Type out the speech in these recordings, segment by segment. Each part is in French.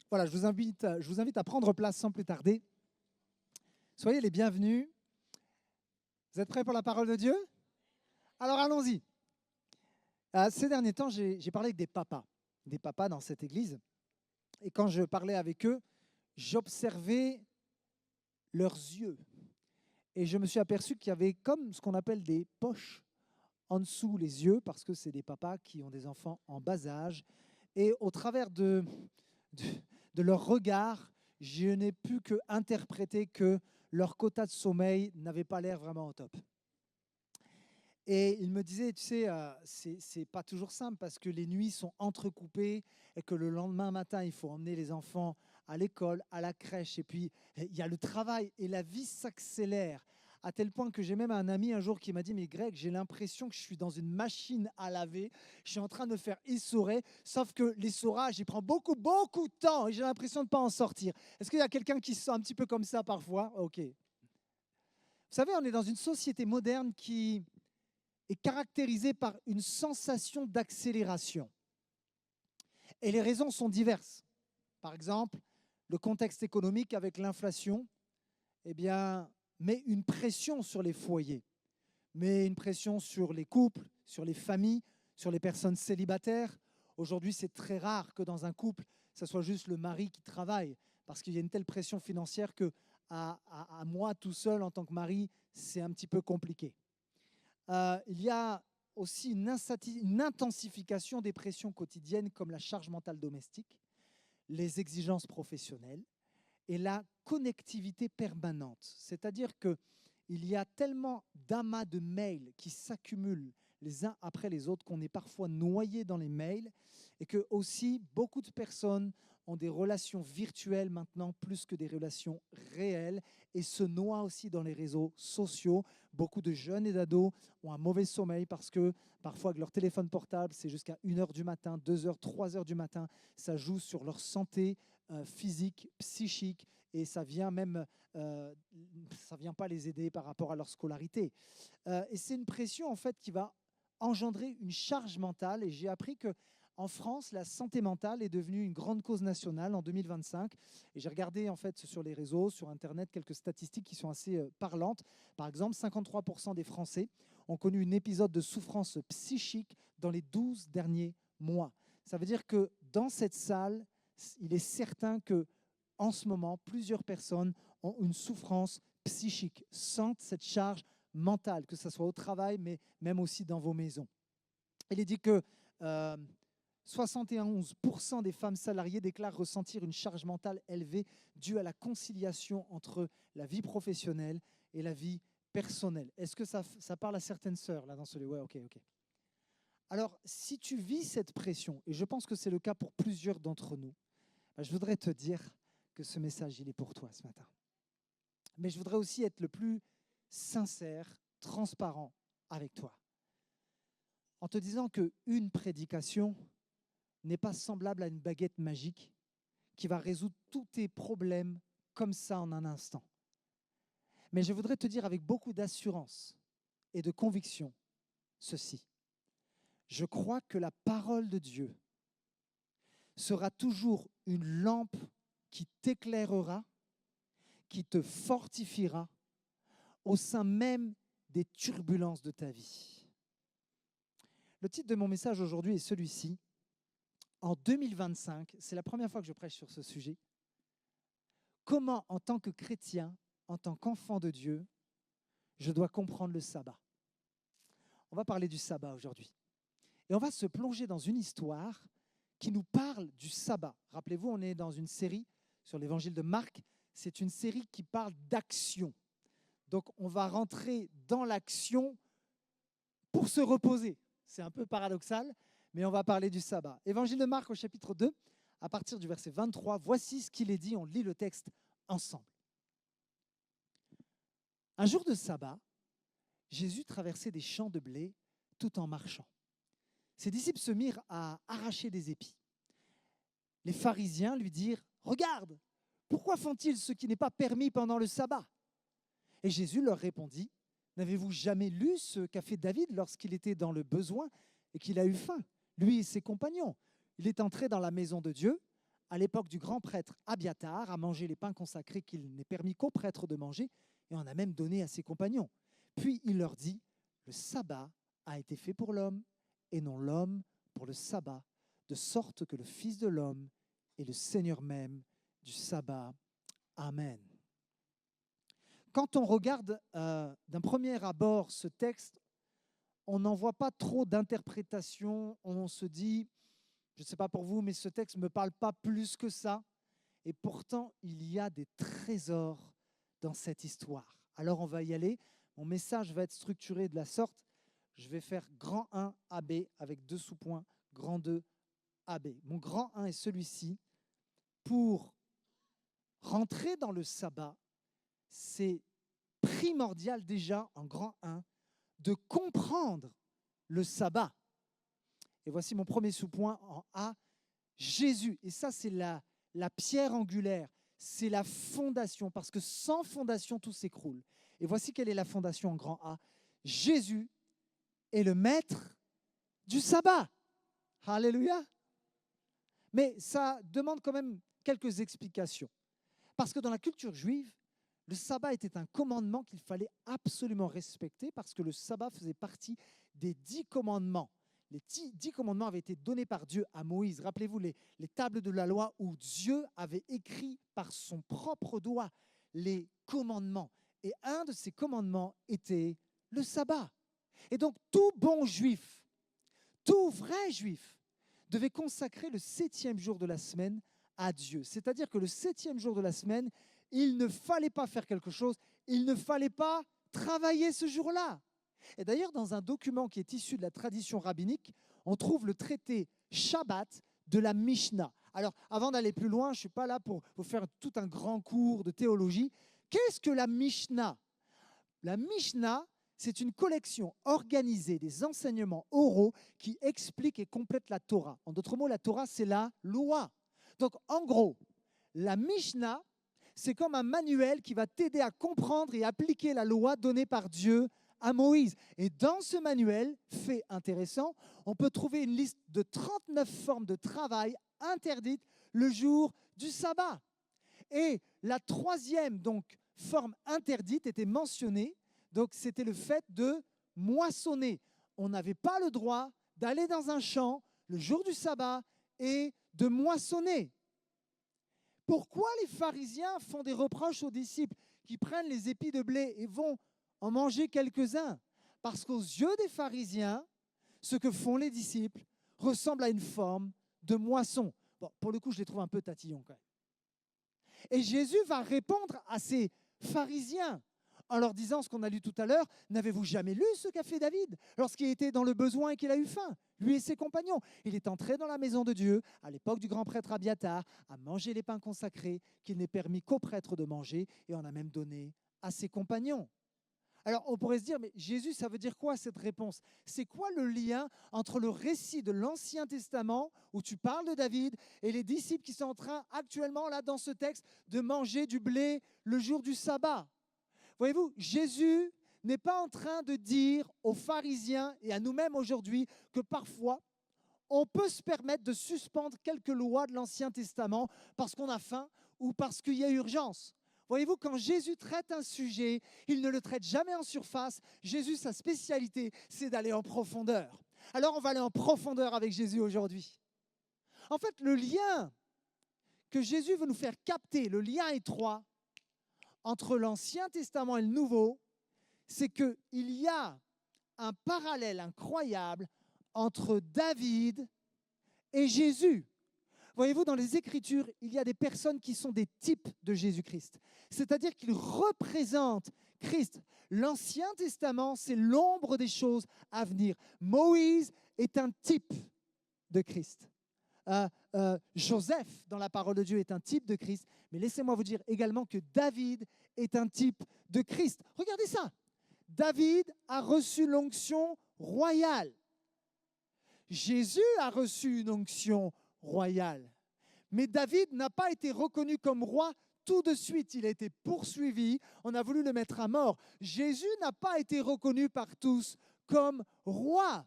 Voilà, je vous invite à prendre place sans plus tarder. Soyez les bienvenus. Vous êtes prêts pour la parole de Dieu? Alors allons-y. Ces derniers temps, j'ai parlé avec des papas dans cette église. Et quand je parlais avec eux, j'observais leurs yeux. Et je me suis aperçu qu'il y avait comme ce qu'on appelle des poches en dessous les yeux, parce que c'est des papas qui ont des enfants en bas âge. Et au travers de, de leur regard, je n'ai pu que interpréter que leur quota de sommeil n'avait pas l'air vraiment au top. Et il me disait, tu sais, c'est pas toujours simple parce que les nuits sont entrecoupées et que le lendemain matin, il faut emmener les enfants à l'école, à la crèche. Et puis, il y a le travail et la vie s'accélère à tel point que j'ai même un ami un jour qui m'a dit, mais Greg, j'ai l'impression que je suis dans une machine à laver. Je suis en train de me faire essorer, sauf que l'essorage, il prend beaucoup, beaucoup de temps et j'ai l'impression de ne pas en sortir. Est-ce qu'il y a quelqu'un qui se sent un petit peu comme ça parfois? Ok. Vous savez, on est dans une société moderne qui est caractérisée par une sensation d'accélération. Et les raisons sont diverses. Par exemple, le contexte économique avec l'inflation, eh bien, met une pression sur les foyers, met une pression sur les couples, sur les familles, sur les personnes célibataires. Aujourd'hui, c'est très rare que dans un couple, ce soit juste le mari qui travaille, parce qu'il y a une telle pression financière que à moi tout seul en tant que mari, c'est un petit peu compliqué. Il y a aussi une intensification des pressions quotidiennes comme la charge mentale domestique, les exigences professionnelles et la connectivité permanente. C'est-à-dire qu'il y a tellement d'amas de mails qui s'accumulent les uns après les autres qu'on est parfois noyé dans les mails et que aussi beaucoup de personnes ont des relations virtuelles maintenant plus que des relations réelles et se noient aussi dans les réseaux sociaux. Beaucoup de jeunes et d'ados ont un mauvais sommeil parce que parfois avec leur téléphone portable, c'est jusqu'à 1 h du matin, 2 h, 3 h du matin. Ça joue sur leur santé physique, psychique et ça vient même, ça vient pas les aider par rapport à leur scolarité. Et c'est une pression en fait qui va engendrer une charge mentale. Et j'ai appris que en France, la santé mentale est devenue une grande cause nationale en 2025. Et j'ai regardé en fait sur les réseaux, sur Internet, quelques statistiques qui sont assez parlantes. Par exemple, 53% des Français ont connu un épisode de souffrance psychique dans les 12 derniers mois. Ça veut dire que dans cette salle, il est certain que en ce moment, plusieurs personnes ont une souffrance psychique, sentent cette charge mentale, que ce soit au travail, mais même aussi dans vos maisons. Il est dit que 71% des femmes salariées déclarent ressentir une charge mentale élevée due à la conciliation entre la vie professionnelle et la vie personnelle. Est-ce que ça parle à certaines sœurs là dans ce lieu? Ouais, ok, ok. Alors, si tu vis cette pression, et je pense que c'est le cas pour plusieurs d'entre nous, je voudrais te dire que ce message, il est pour toi ce matin. Mais je voudrais aussi être le plus sincère, transparent avec toi, en te disant qu'une prédication n'est pas semblable à une baguette magique qui va résoudre tous tes problèmes comme ça en un instant. Mais je voudrais te dire avec beaucoup d'assurance et de conviction ceci. Je crois que la parole de Dieu sera toujours une lampe qui t'éclairera, qui te fortifiera au sein même des turbulences de ta vie. Le titre de mon message aujourd'hui est celui-ci. En 2025, c'est la première fois que je prêche sur ce sujet. Comment, en tant que chrétien, en tant qu'enfant de Dieu, je dois comprendre le sabbat? On va parler du sabbat aujourd'hui. Et on va se plonger dans une histoire qui nous parle du sabbat. Rappelez-vous, on est dans une série sur l'évangile de Marc. C'est une série qui parle d'action. Donc, on va rentrer dans l'action pour se reposer. C'est un peu paradoxal, mais on va parler du sabbat. Évangile de Marc au chapitre 2, à partir du verset 23, voici ce qu'il est dit, on lit le texte ensemble. Un jour de sabbat, Jésus traversait des champs de blé tout en marchant. Ses disciples se mirent à arracher des épis. Les pharisiens lui dirent « Regarde, pourquoi font-ils ce qui n'est pas permis pendant le sabbat ?» Et Jésus leur répondit « N'avez-vous jamais lu ce qu'a fait David lorsqu'il était dans le besoin et qu'il a eu faim, lui et ses compagnons? Il est entré dans la maison de Dieu à l'époque du grand prêtre Abiatar, a mangé les pains consacrés qu'il n'est permis qu'aux prêtres de manger, et en a même donné à ses compagnons. Puis il leur dit, le sabbat a été fait pour l'homme, et non l'homme pour le sabbat, de sorte que le Fils de l'homme est le Seigneur même du sabbat. Amen. Quand on regarde d'un premier abord ce texte, on n'en voit pas trop d'interprétation. On se dit, je ne sais pas pour vous, mais ce texte ne me parle pas plus que ça. Et pourtant, il y a des trésors dans cette histoire. Alors, on va y aller. Mon message va être structuré de la sorte. Je vais faire grand 1 AB avec 2 sous-points, grand 2 AB. Mon grand 1 est celui-ci. Pour rentrer dans le sabbat, c'est primordial déjà en grand 1 de comprendre le sabbat. Et voici mon premier sous-point en A, Jésus. Et ça, c'est la pierre angulaire, c'est la fondation, parce que sans fondation, tout s'écroule. Et voici quelle est la fondation en grand A. Jésus est le maître du sabbat. Alléluia. Mais ça demande quand même quelques explications. Parce que dans la culture juive, le sabbat était un commandement qu'il fallait absolument respecter parce que le sabbat faisait partie des 10 commandements. Les 10 commandements avaient été donnés par Dieu à Moïse. Rappelez-vous les tables de la loi où Dieu avait écrit par son propre doigt les commandements. Et un de ces commandements était le sabbat. Et donc tout bon juif, tout vrai juif, devait consacrer le 7e jour de la semaine à Dieu. C'est-à-dire que le 7e jour de la semaine, il ne fallait pas faire quelque chose, il ne fallait pas travailler ce jour-là. Et d'ailleurs, dans un document qui est issu de la tradition rabbinique, on trouve le traité Shabbat de la Mishnah. Alors, avant d'aller plus loin, je ne suis pas là pour vous faire tout un grand cours de théologie. Qu'est-ce que la Mishnah? La Mishnah, c'est une collection organisée des enseignements oraux qui expliquent et complètent la Torah. En d'autres mots, la Torah, c'est la loi. Donc, en gros, la Mishnah, c'est comme un manuel qui va t'aider à comprendre et appliquer la loi donnée par Dieu à Moïse. Et dans ce manuel, fait intéressant, on peut trouver une liste de 39 formes de travail interdites le jour du sabbat. Et la 3e donc, forme interdite était mentionnée, donc c'était le fait de moissonner. On n'avait pas le droit d'aller dans un champ le jour du sabbat et de moissonner. Pourquoi les pharisiens font des reproches aux disciples qui prennent les épis de blé et vont en manger quelques-uns? Parce qu'aux yeux des pharisiens, ce que font les disciples ressemble à une forme de moisson. Bon, pour le coup, je les trouve un peu tatillons quand même. Et Jésus va répondre à ces pharisiens en leur disant ce qu'on a lu tout à l'heure. N'avez-vous jamais lu ce qu'a fait David lorsqu'il était dans le besoin et qu'il a eu faim, lui et ses compagnons? Il est entré dans la maison de Dieu à l'époque du grand prêtre Abiatar, a mangé les pains consacrés qu'il n'est permis qu'aux prêtres de manger et en a même donné à ses compagnons. Alors on pourrait se dire, mais Jésus, ça veut dire quoi cette réponse? C'est quoi le lien entre le récit de l'Ancien Testament où tu parles de David et les disciples qui sont en train actuellement là dans ce texte de manger du blé le jour du sabbat? Voyez-vous, Jésus n'est pas en train de dire aux pharisiens et à nous-mêmes aujourd'hui que parfois, on peut se permettre de suspendre quelques lois de l'Ancien Testament parce qu'on a faim ou parce qu'il y a urgence. Voyez-vous, quand Jésus traite un sujet, il ne le traite jamais en surface. Jésus, sa spécialité, c'est d'aller en profondeur. Alors, on va aller en profondeur avec Jésus aujourd'hui. En fait, le lien que Jésus veut nous faire capter, le lien étroit entre l'Ancien Testament et le Nouveau, c'est qu'il y a un parallèle incroyable entre David et Jésus. Voyez-vous, dans les Écritures, il y a des personnes qui sont des types de Jésus-Christ. C'est-à-dire qu'ils représentent Christ. L'Ancien Testament, c'est l'ombre des choses à venir. Moïse est un type de Christ. Joseph, dans la parole de Dieu, est un type de Christ. Mais laissez-moi vous dire également que David est un type de Christ. Regardez ça. David a reçu l'onction royale. Jésus a reçu une onction royale. Mais David n'a pas été reconnu comme roi tout de suite. Il a été poursuivi. On a voulu le mettre à mort. Jésus n'a pas été reconnu par tous comme roi.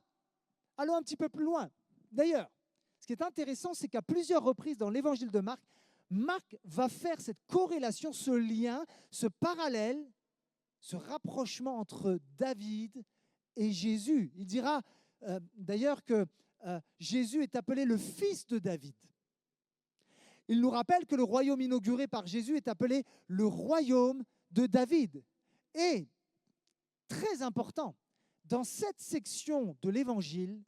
Allons un petit peu plus loin. D'ailleurs, ce qui est intéressant, c'est qu'à plusieurs reprises dans l'évangile de Marc, Marc va faire cette corrélation, ce lien, ce parallèle, ce rapprochement entre David et Jésus. Il dira d'ailleurs que Jésus est appelé le fils de David. Il nous rappelle que le royaume inauguré par Jésus est appelé le royaume de David. Et, très important, dans cette section de l'Évangile,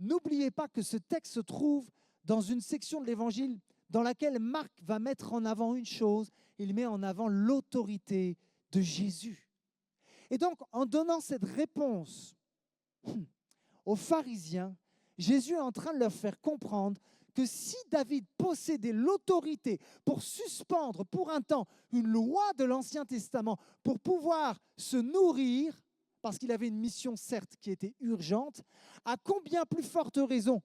n'oubliez pas que ce texte se trouve dans une section de l'Évangile dans laquelle Marc va mettre en avant une chose, il met en avant l'autorité de Jésus. Et donc, en donnant cette réponse aux pharisiens, Jésus est en train de leur faire comprendre que si David possédait l'autorité pour suspendre pour un temps une loi de l'Ancien Testament pour pouvoir se nourrir, parce qu'il avait une mission certes qui était urgente, à combien plus forte raison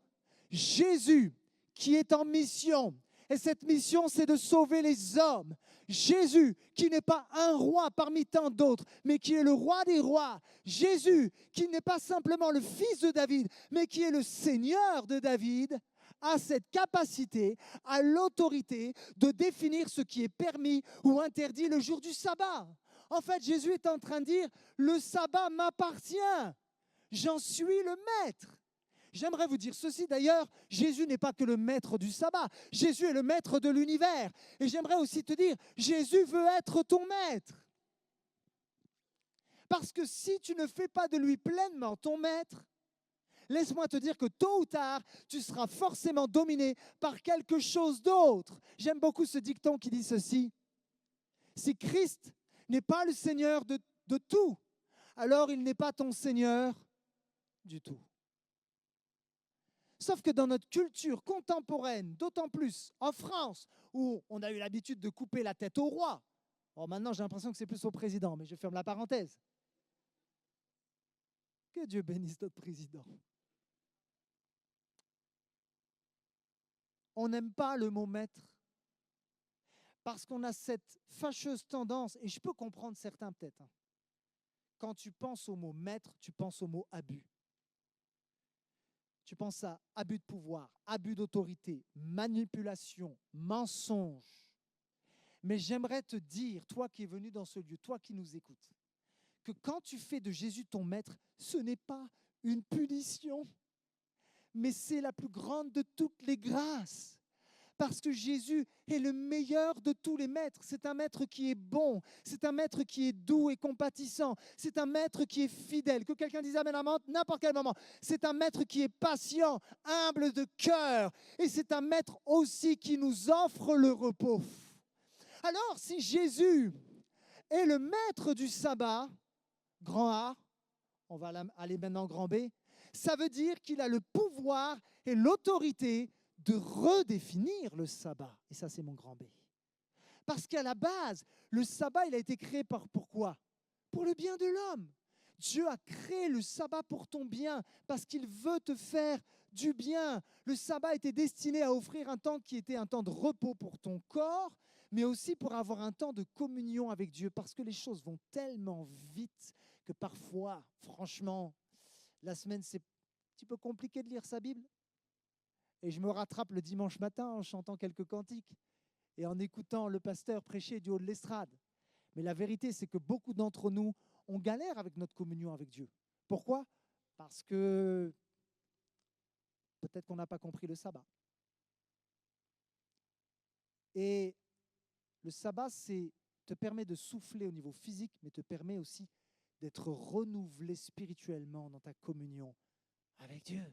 Jésus qui est en mission, et cette mission c'est de sauver les hommes, Jésus qui n'est pas un roi parmi tant d'autres, mais qui est le roi des rois, Jésus qui n'est pas simplement le fils de David, mais qui est le Seigneur de David, a cette capacité, a l'autorité de définir ce qui est permis ou interdit le jour du sabbat. En fait, Jésus est en train de dire, le sabbat m'appartient, j'en suis le maître. J'aimerais vous dire ceci d'ailleurs, Jésus n'est pas que le maître du sabbat, Jésus est le maître de l'univers. Et j'aimerais aussi te dire, Jésus veut être ton maître. Parce que si tu ne fais pas de lui pleinement ton maître, laisse-moi te dire que tôt ou tard, tu seras forcément dominé par quelque chose d'autre. J'aime beaucoup ce dicton qui dit ceci, si Christ n'est pas le Seigneur de tout, alors il n'est pas ton Seigneur du tout. Sauf que dans notre culture contemporaine, d'autant plus en France, où on a eu l'habitude de couper la tête au roi, alors maintenant j'ai l'impression que c'est plus au président, mais je ferme la parenthèse. Que Dieu bénisse notre président. On n'aime pas le mot maître parce qu'on a cette fâcheuse tendance, et je peux comprendre certains peut-être, quand tu penses au mot maître, tu penses au mot abus. Tu penses à abus de pouvoir, abus d'autorité, manipulation, mensonge. Mais j'aimerais te dire, toi qui es venu dans ce lieu, toi qui nous écoutes, que quand tu fais de Jésus ton maître, ce n'est pas une punition, mais c'est la plus grande de toutes les grâces. Parce que Jésus est le meilleur de tous les maîtres. C'est un maître qui est bon, c'est un maître qui est doux et compatissant, c'est un maître qui est fidèle. Que quelqu'un dise amen à n'importe quel moment. C'est un maître qui est patient, humble de cœur. Et c'est un maître aussi qui nous offre le repos. Alors, si Jésus est le maître du sabbat, grand A, on va aller maintenant grand B, ça veut dire qu'il a le pouvoir et l'autorité de redéfinir le sabbat. Et ça, c'est mon grand B. Parce qu'à la base, le sabbat, il a été créé pourquoi ? Pour le bien de l'homme. Dieu a créé le sabbat pour ton bien, parce qu'il veut te faire du bien. Le sabbat était destiné à offrir un temps qui était un temps de repos pour ton corps, mais aussi pour avoir un temps de communion avec Dieu, parce que les choses vont tellement vite que parfois, franchement, la semaine, c'est un petit peu compliqué de lire sa Bible. Et je me rattrape le dimanche matin en chantant quelques cantiques et en écoutant le pasteur prêcher du haut de l'estrade. Mais la vérité, c'est que beaucoup d'entre nous, on galère avec notre communion avec Dieu. Pourquoi ? Parce que peut-être qu'on n'a pas compris le sabbat. Et le sabbat, te permet de souffler au niveau physique, mais te permet aussi d'être renouvelé spirituellement dans ta communion avec Dieu.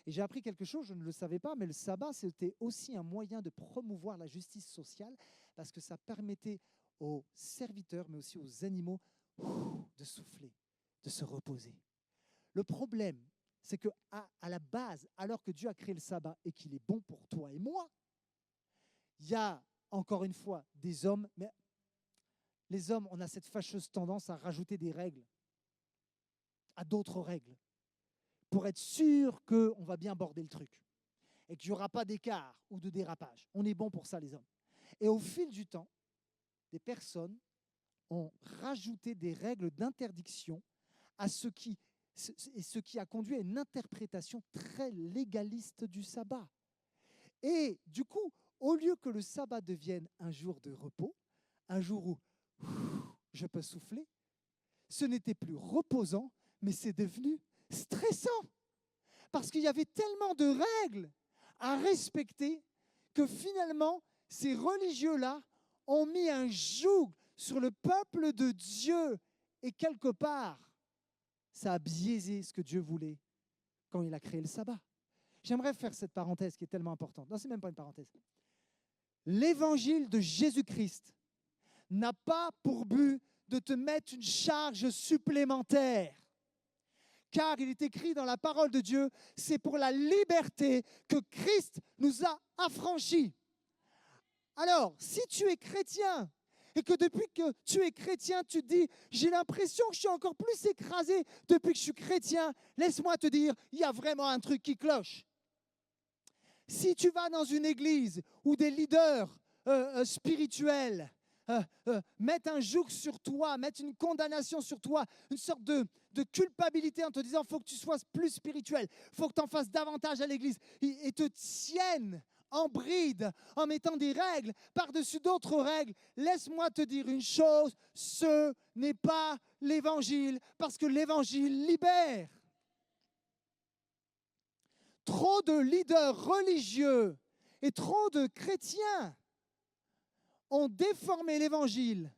Et j'ai appris quelque chose, je ne le savais pas, mais le sabbat, c'était aussi un moyen de promouvoir la justice sociale parce que ça permettait aux serviteurs, mais aussi aux animaux, de souffler, de se reposer. Le problème, c'est qu'à la base, alors que Dieu a créé le sabbat et qu'il est bon pour toi et moi, il y a, encore une fois, des hommes, mais les hommes, on a cette fâcheuse tendance à rajouter des règles à d'autres règles, pour être sûr qu'on va bien border le truc et qu'il n'y aura pas d'écart ou de dérapage. On est bon pour ça, les hommes. Et au fil du temps, des personnes ont rajouté des règles d'interdiction à ce qui a conduit à une interprétation très légaliste du sabbat. Et du coup, au lieu que le sabbat devienne un jour de repos, un jour où je peux souffler, ce n'était plus reposant, mais c'est devenu stressant. Parce qu'il y avait tellement de règles à respecter que finalement, ces religieux-là ont mis un joug sur le peuple de Dieu. Et quelque part, ça a biaisé ce que Dieu voulait quand il a créé le sabbat. J'aimerais faire cette parenthèse qui est tellement importante. Non, ce n'est même pas une parenthèse. L'évangile de Jésus-Christ n'a pas pour but de te mettre une charge supplémentaire. Car il est écrit dans la parole de Dieu, c'est pour la liberté que Christ nous a affranchis. Alors, si tu es chrétien et que depuis que tu es chrétien, tu te dis, j'ai l'impression que je suis encore plus écrasé depuis que je suis chrétien, laisse-moi te dire, il y a vraiment un truc qui cloche. Si tu vas dans une église où des leaders spirituels mettent un joug sur toi, mettent une condamnation sur toi, une sorte de culpabilité en te disant, il faut que tu sois plus spirituel, il faut que tu en fasses davantage à l'église, et te tiennent en bride, en mettant des règles par-dessus d'autres règles, laisse-moi te dire une chose, ce n'est pas l'évangile, parce que l'évangile libère. Trop de leaders religieux et trop de chrétiens ont déformé l'évangile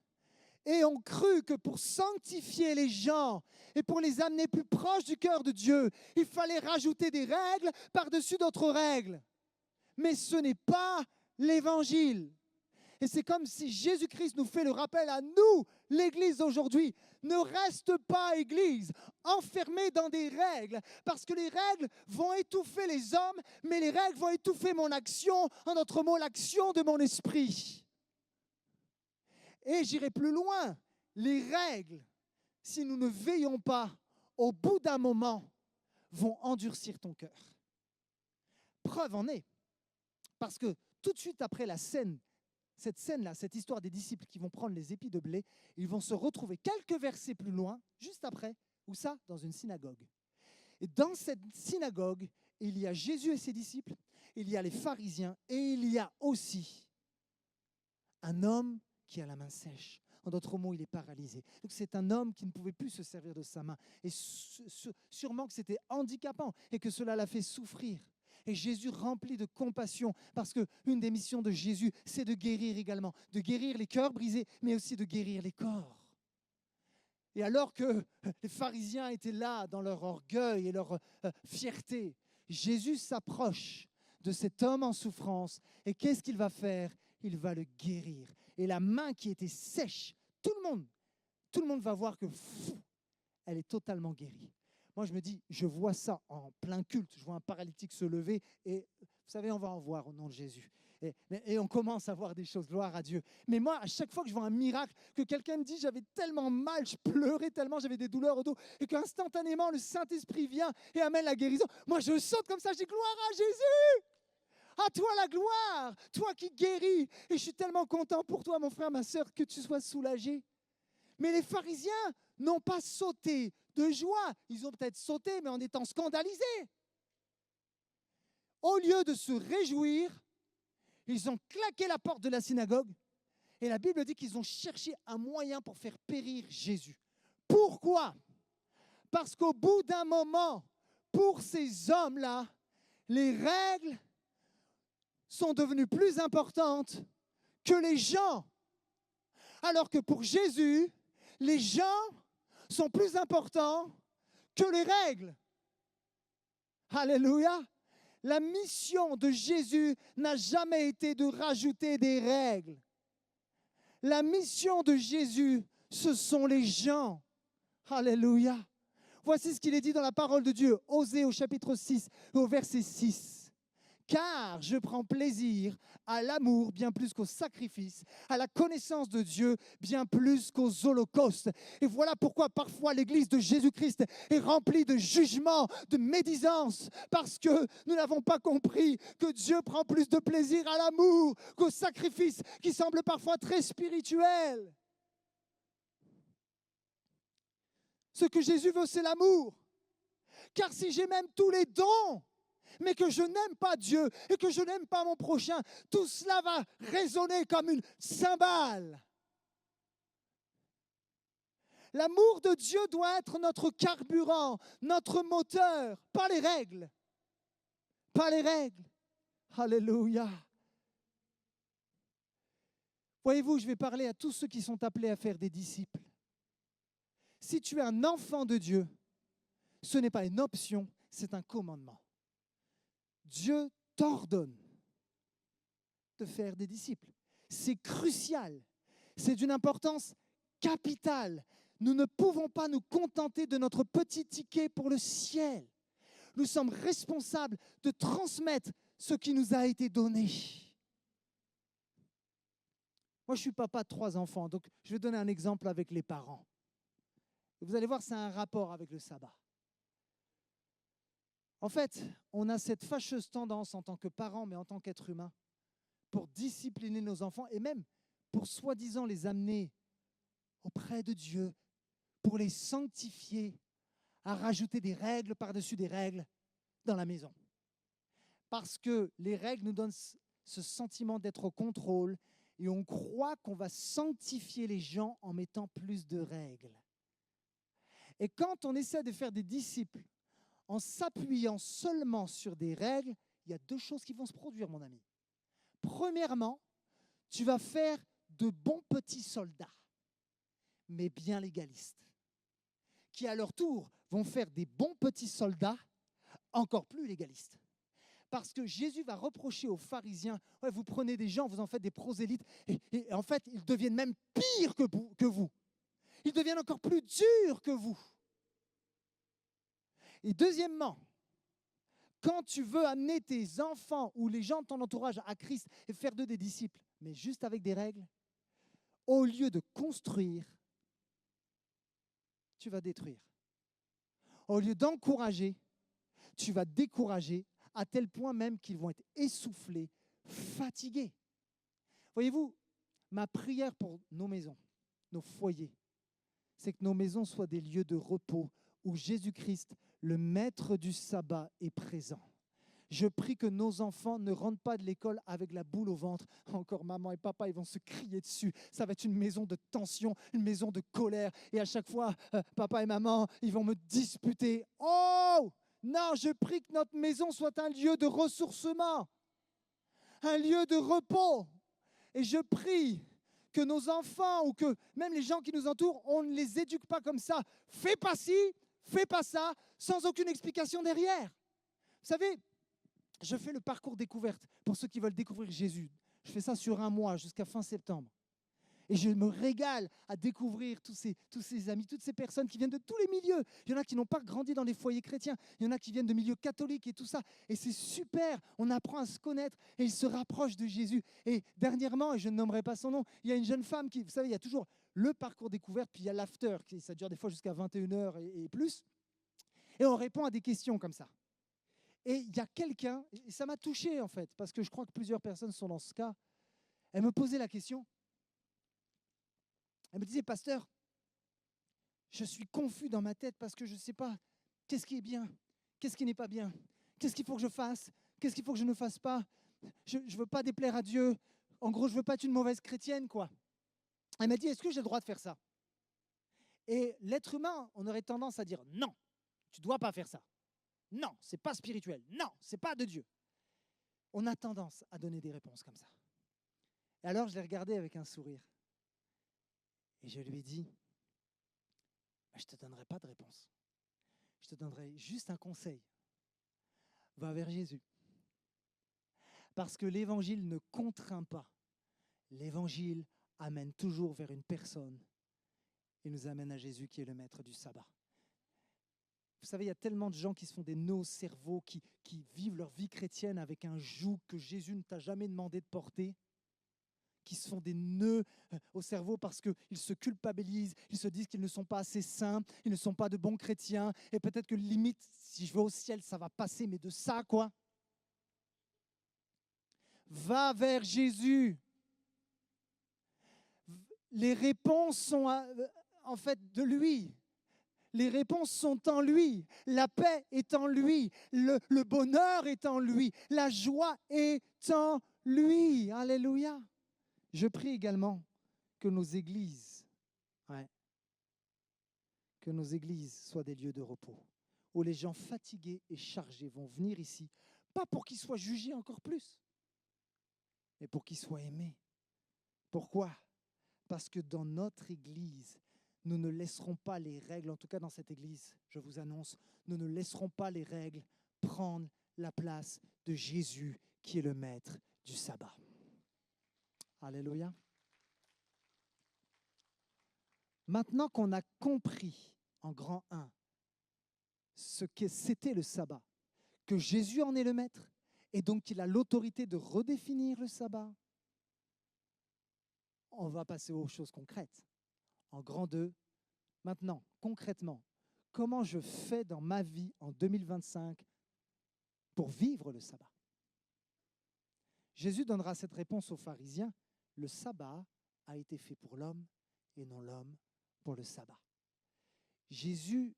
et ont cru que pour sanctifier les gens et pour les amener plus proches du cœur de Dieu, il fallait rajouter des règles par-dessus d'autres règles. Mais ce n'est pas l'évangile. Et c'est comme si Jésus-Christ nous fait le rappel à nous, l'Église d'aujourd'hui. Ne reste pas, Église, enfermée dans des règles, parce que les règles vont étouffer les hommes, mais les règles vont étouffer mon action, en d'autres mots, l'action de mon esprit. Et j'irai plus loin, les règles, si nous ne veillons pas, au bout d'un moment, vont endurcir ton cœur. Preuve en est, parce que tout de suite après la scène, cette scène-là, cette histoire des disciples qui vont prendre les épis de blé, ils vont se retrouver quelques versets plus loin, juste après, où ça, dans une synagogue. Et dans cette synagogue, il y a Jésus et ses disciples, il y a les pharisiens, et il y a aussi un homme qui a la main sèche. En d'autres mots, il est paralysé. Donc c'est un homme qui ne pouvait plus se servir de sa main. Et sûrement que c'était handicapant et que cela l'a fait souffrir. Et Jésus rempli de compassion, parce qu'une des missions de Jésus, c'est de guérir également, de guérir les cœurs brisés, mais aussi de guérir les corps. Et alors que les pharisiens étaient là dans leur orgueil et leur fierté, Jésus s'approche de cet homme en souffrance. Et qu'est-ce qu'il va faire? Il va le guérir. Et la main qui était sèche, tout le monde va voir que elle est totalement guérie. Moi, je me dis, je vois ça en plein culte. Je vois un paralytique se lever et, vous savez, on va en voir au nom de Jésus. Et on commence à voir des choses, gloire à Dieu. Mais moi, à chaque fois que je vois un miracle, que quelqu'un me dit, j'avais tellement mal, je pleurais tellement, j'avais des douleurs au dos, et qu'instantanément, le Saint-Esprit vient et amène la guérison, moi, je saute comme ça, je dis, gloire à Jésus! À toi la gloire, toi qui guéris. Et je suis tellement content pour toi, mon frère, ma sœur, que tu sois soulagé. Mais les pharisiens n'ont pas sauté de joie. Ils ont peut-être sauté, mais en étant scandalisés. Au lieu de se réjouir, ils ont claqué la porte de la synagogue. Et la Bible dit qu'ils ont cherché un moyen pour faire périr Jésus. Pourquoi? Parce qu'au bout d'un moment, pour ces hommes-là, les règles sont devenues plus importantes que les gens. Alors que pour Jésus, les gens sont plus importants que les règles. Alléluia. La mission de Jésus n'a jamais été de rajouter des règles. La mission de Jésus, ce sont les gens. Alléluia. Voici ce qu'il est dit dans la parole de Dieu, Osée au chapitre 6, au verset 6. Car je prends plaisir à l'amour bien plus qu'au sacrifice, à la connaissance de Dieu bien plus qu'aux holocaustes. Et voilà pourquoi parfois l'Église de Jésus-Christ est remplie de jugement, de médisance, parce que nous n'avons pas compris que Dieu prend plus de plaisir à l'amour qu'au sacrifice, qui semble parfois très spirituel. Ce que Jésus veut, c'est l'amour. Car si j'ai même tous les dons, mais que je n'aime pas Dieu et que je n'aime pas mon prochain, tout cela va résonner comme une cymbale. L'amour de Dieu doit être notre carburant, notre moteur, pas les règles. Pas les règles. Alléluia. Voyez-vous, je vais parler à tous ceux qui sont appelés à faire des disciples. Si tu es un enfant de Dieu, ce n'est pas une option, c'est un commandement. Dieu t'ordonne de faire des disciples. C'est crucial. C'est d'une importance capitale. Nous ne pouvons pas nous contenter de notre petit ticket pour le ciel. Nous sommes responsables de transmettre ce qui nous a été donné. Moi, je suis papa de 3 enfants, donc je vais donner un exemple avec les parents. Et vous allez voir, c'est un rapport avec le sabbat. En fait, on a cette fâcheuse tendance en tant que parents, mais en tant qu'être humain, pour discipliner nos enfants et même pour soi-disant les amener auprès de Dieu, pour les sanctifier, à rajouter des règles par-dessus des règles dans la maison. Parce que les règles nous donnent ce sentiment d'être au contrôle et on croit qu'on va sanctifier les gens en mettant plus de règles. Et quand on essaie de faire des disciples en s'appuyant seulement sur des règles, il y a 2 choses qui vont se produire, mon ami. Premièrement, tu vas faire de bons petits soldats, mais bien légalistes, qui à leur tour vont faire des bons petits soldats encore plus légalistes. Parce que Jésus va reprocher aux pharisiens, ouais, vous prenez des gens, vous en faites des prosélytes, et en fait, ils deviennent même pires que vous. Ils deviennent encore plus durs que vous. Et deuxièmement, quand tu veux amener tes enfants ou les gens de ton entourage à Christ et faire d'eux des disciples, mais juste avec des règles, au lieu de construire, tu vas détruire. Au lieu d'encourager, tu vas décourager à tel point même qu'ils vont être essoufflés, fatigués. Voyez-vous, ma prière pour nos maisons, nos foyers, c'est que nos maisons soient des lieux de repos où Jésus-Christ, le maître du sabbat, est présent. Je prie que nos enfants ne rentrent pas de l'école avec la boule au ventre. Encore maman et papa, ils vont se crier dessus. Ça va être une maison de tension, une maison de colère. Et à chaque fois, papa et maman, ils vont me disputer. Oh! Non, je prie que notre maison soit un lieu de ressourcement, un lieu de repos. Et je prie que nos enfants ou que même les gens qui nous entourent, on ne les éduque pas comme ça. Fais pas ci, fais pas ça, sans aucune explication derrière. Vous savez, je fais le parcours découverte pour ceux qui veulent découvrir Jésus. Je fais ça sur 1 mois jusqu'à fin septembre. Et je me régale à découvrir tous ces amis, toutes ces personnes qui viennent de tous les milieux. Il y en a qui n'ont pas grandi dans les foyers chrétiens. Il y en a qui viennent de milieux catholiques et tout ça. Et c'est super. On apprend à se connaître et ils se rapprochent de Jésus. Et dernièrement, et je ne nommerai pas son nom, il y a une jeune femme qui, vous savez, il y a toujours le parcours découverte, puis il y a l'after, ça dure des fois jusqu'à 21h et plus. Et on répond à des questions comme ça. Et il y a quelqu'un, et ça m'a touché en fait, parce que je crois que plusieurs personnes sont dans ce cas. Elle me posait la question. Elle me disait, pasteur, je suis confus dans ma tête parce que je ne sais pas qu'est-ce qui est bien, qu'est-ce qui n'est pas bien, qu'est-ce qu'il faut que je fasse, qu'est-ce qu'il faut que je ne fasse pas. Je ne veux pas déplaire à Dieu. En gros, je ne veux pas être une mauvaise chrétienne, quoi. Elle m'a dit, est-ce que j'ai le droit de faire ça? Et l'être humain, on aurait tendance à dire, non, tu ne dois pas faire ça. Non, ce n'est pas spirituel. Non, ce n'est pas de Dieu. On a tendance à donner des réponses comme ça. Et alors, je l'ai regardé avec un sourire. Et je lui ai dit, je ne te donnerai pas de réponse. Je te donnerai juste un conseil. Va vers Jésus. Parce que l'évangile ne contraint pas. L'évangile amène toujours vers une personne et nous amène à Jésus qui est le maître du sabbat. Vous savez, il y a tellement de gens qui se font des nœuds au cerveau, qui vivent leur vie chrétienne avec un joug que Jésus ne t'a jamais demandé de porter, qui se font des nœuds au cerveau parce qu'ils se culpabilisent, ils se disent qu'ils ne sont pas assez saints, ils ne sont pas de bons chrétiens, et peut-être que limite, si je vais au ciel, ça va passer, mais de ça, quoi. Va vers Jésus. Les réponses sont en fait de lui. Les réponses sont en lui. La paix est en lui. Le bonheur est en lui. La joie est en lui. Alléluia. Je prie également que nos églises, ouais, que nos églises soient des lieux de repos, où les gens fatigués et chargés vont venir ici, pas pour qu'ils soient jugés encore plus, mais pour qu'ils soient aimés. Pourquoi? Parce que dans notre église, nous ne laisserons pas les règles, en tout cas dans cette église, je vous annonce, nous ne laisserons pas les règles prendre la place de Jésus qui est le maître du sabbat. Alléluia. Maintenant qu'on a compris en grand 1 ce que c'était le sabbat, que Jésus en est le maître et donc qu'il a l'autorité de redéfinir le sabbat, on va passer aux choses concrètes. En grand 2, maintenant, concrètement, comment je fais dans ma vie en 2025 pour vivre le sabbat? Jésus donnera cette réponse aux pharisiens. Le sabbat a été fait pour l'homme et non l'homme pour le sabbat. Jésus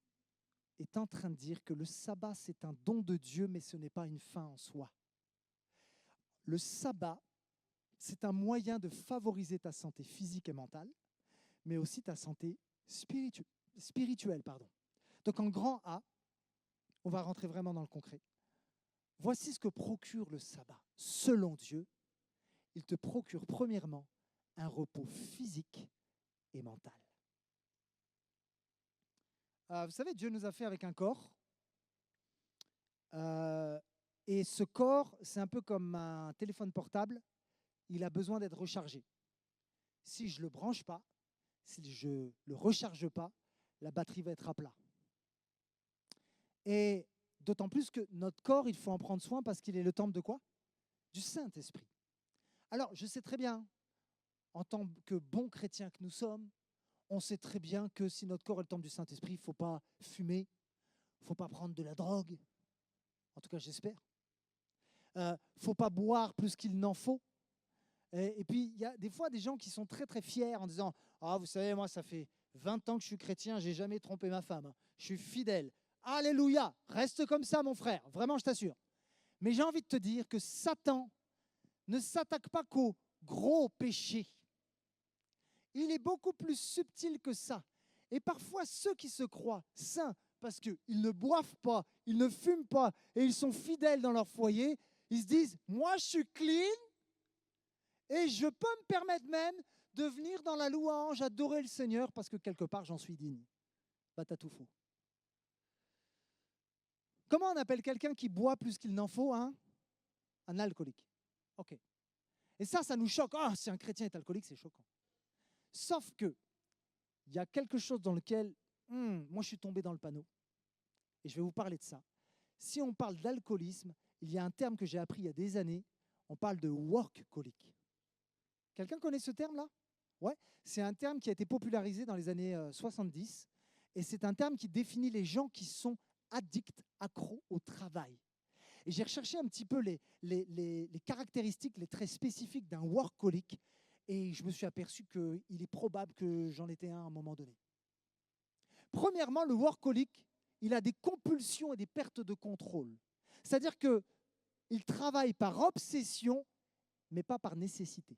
est en train de dire que le sabbat, c'est un don de Dieu, mais ce n'est pas une fin en soi. Le sabbat, c'est un moyen de favoriser ta santé physique et mentale, mais aussi ta santé spirituelle. Donc en grand A, on va rentrer vraiment dans le concret. Voici ce que procure le sabbat. Selon Dieu, il te procure premièrement un repos physique et mental. Vous savez, Dieu nous a fait avec un corps. Et ce corps, c'est un peu comme un téléphone portable. Il a besoin d'être rechargé. Si je ne le branche pas, si je ne le recharge pas, la batterie va être à plat. Et d'autant plus que notre corps, il faut en prendre soin parce qu'il est le temple de quoi? Du Saint-Esprit. Alors, je sais très bien, en tant que bons chrétiens que nous sommes, on sait très bien que si notre corps est le temple du Saint-Esprit, il ne faut pas fumer, il ne faut pas prendre de la drogue, en tout cas j'espère. Il ne faut pas boire plus qu'il n'en faut. Et puis, il y a des fois des gens qui sont très très fiers en disant « Ah, vous savez, moi, ça fait 20 ans que je suis chrétien, je n'ai jamais trompé ma femme. Je suis fidèle. Alléluia, reste comme ça, mon frère, vraiment, je t'assure. » Mais j'ai envie de te dire que Satan ne s'attaque pas qu'au gros péché. Il est beaucoup plus subtil que ça. Et parfois, ceux qui se croient saints, parce qu'ils ne boivent pas, ils ne fument pas, et ils sont fidèles dans leur foyer, ils se disent « Moi, je suis clean, et je peux me permettre même de venir dans la louange, adorer le Seigneur, parce que quelque part, j'en suis digne. » Bah, t'as tout faux. Comment on appelle quelqu'un qui boit plus qu'il n'en faut, hein? Un alcoolique. OK. Et ça nous choque. Ah, si un chrétien est alcoolique, c'est choquant. Sauf que il y a quelque chose dans lequel, moi, je suis tombé dans le panneau. Et je vais vous parler de ça. Si on parle d'alcoolisme, il y a un terme que j'ai appris il y a des années. On parle de workaholic. Quelqu'un connaît ce terme-là? Ouais. C'est un terme qui a été popularisé dans les années 70. Et c'est un terme qui définit les gens qui sont addicts, accros au travail. Et j'ai recherché un petit peu les caractéristiques, les traits spécifiques d'un workaholic. Et je me suis aperçu qu'il est probable que j'en étais un à un moment donné. Premièrement, le workaholic, il a des compulsions et des pertes de contrôle. C'est-à-dire qu'il travaille par obsession, mais pas par nécessité.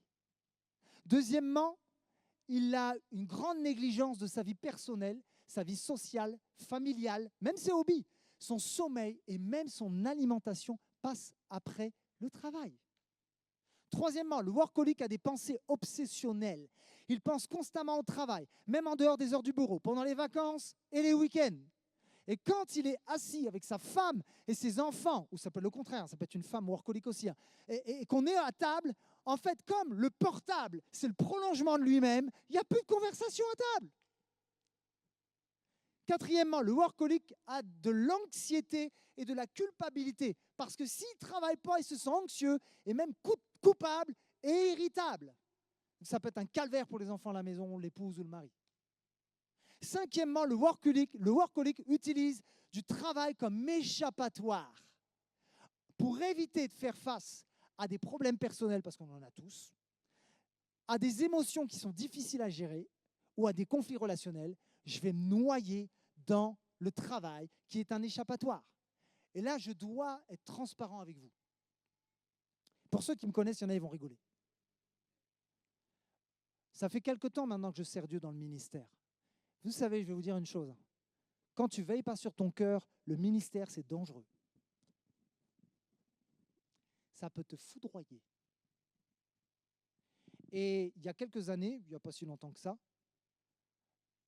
Deuxièmement, il a une grande négligence de sa vie personnelle, sa vie sociale, familiale, même ses hobbies. Son sommeil et même son alimentation passent après le travail. Troisièmement, le workaholic a des pensées obsessionnelles. Il pense constamment au travail, même en dehors des heures du bureau, pendant les vacances et les week-ends. Et quand il est assis avec sa femme et ses enfants, ou ça peut être le contraire, ça peut être une femme workaholic aussi, hein, et qu'on est à table, en fait, comme le portable, c'est le prolongement de lui-même, il n'y a plus de conversation à table. Quatrièmement, le workaholic a de l'anxiété et de la culpabilité, parce que s'il ne travaille pas, il se sent anxieux et même coupable et irritable. Ça peut être un calvaire pour les enfants à la maison, l'épouse ou le mari. Cinquièmement, le workaholic utilise du travail comme échappatoire pour éviter de faire face à des problèmes personnels, parce qu'on en a tous, à des émotions qui sont difficiles à gérer ou à des conflits relationnels. Je vais me noyer dans le travail qui est un échappatoire. Et là, je dois être transparent avec vous. Pour ceux qui me connaissent, il y en a, ils vont rigoler. Ça fait quelque temps maintenant que je sers Dieu dans le ministère. Vous savez, je vais vous dire une chose. Quand tu ne veilles pas sur ton cœur, le ministère, c'est dangereux. Ça peut te foudroyer. Et il y a quelques années, il n'y a pas si longtemps que ça,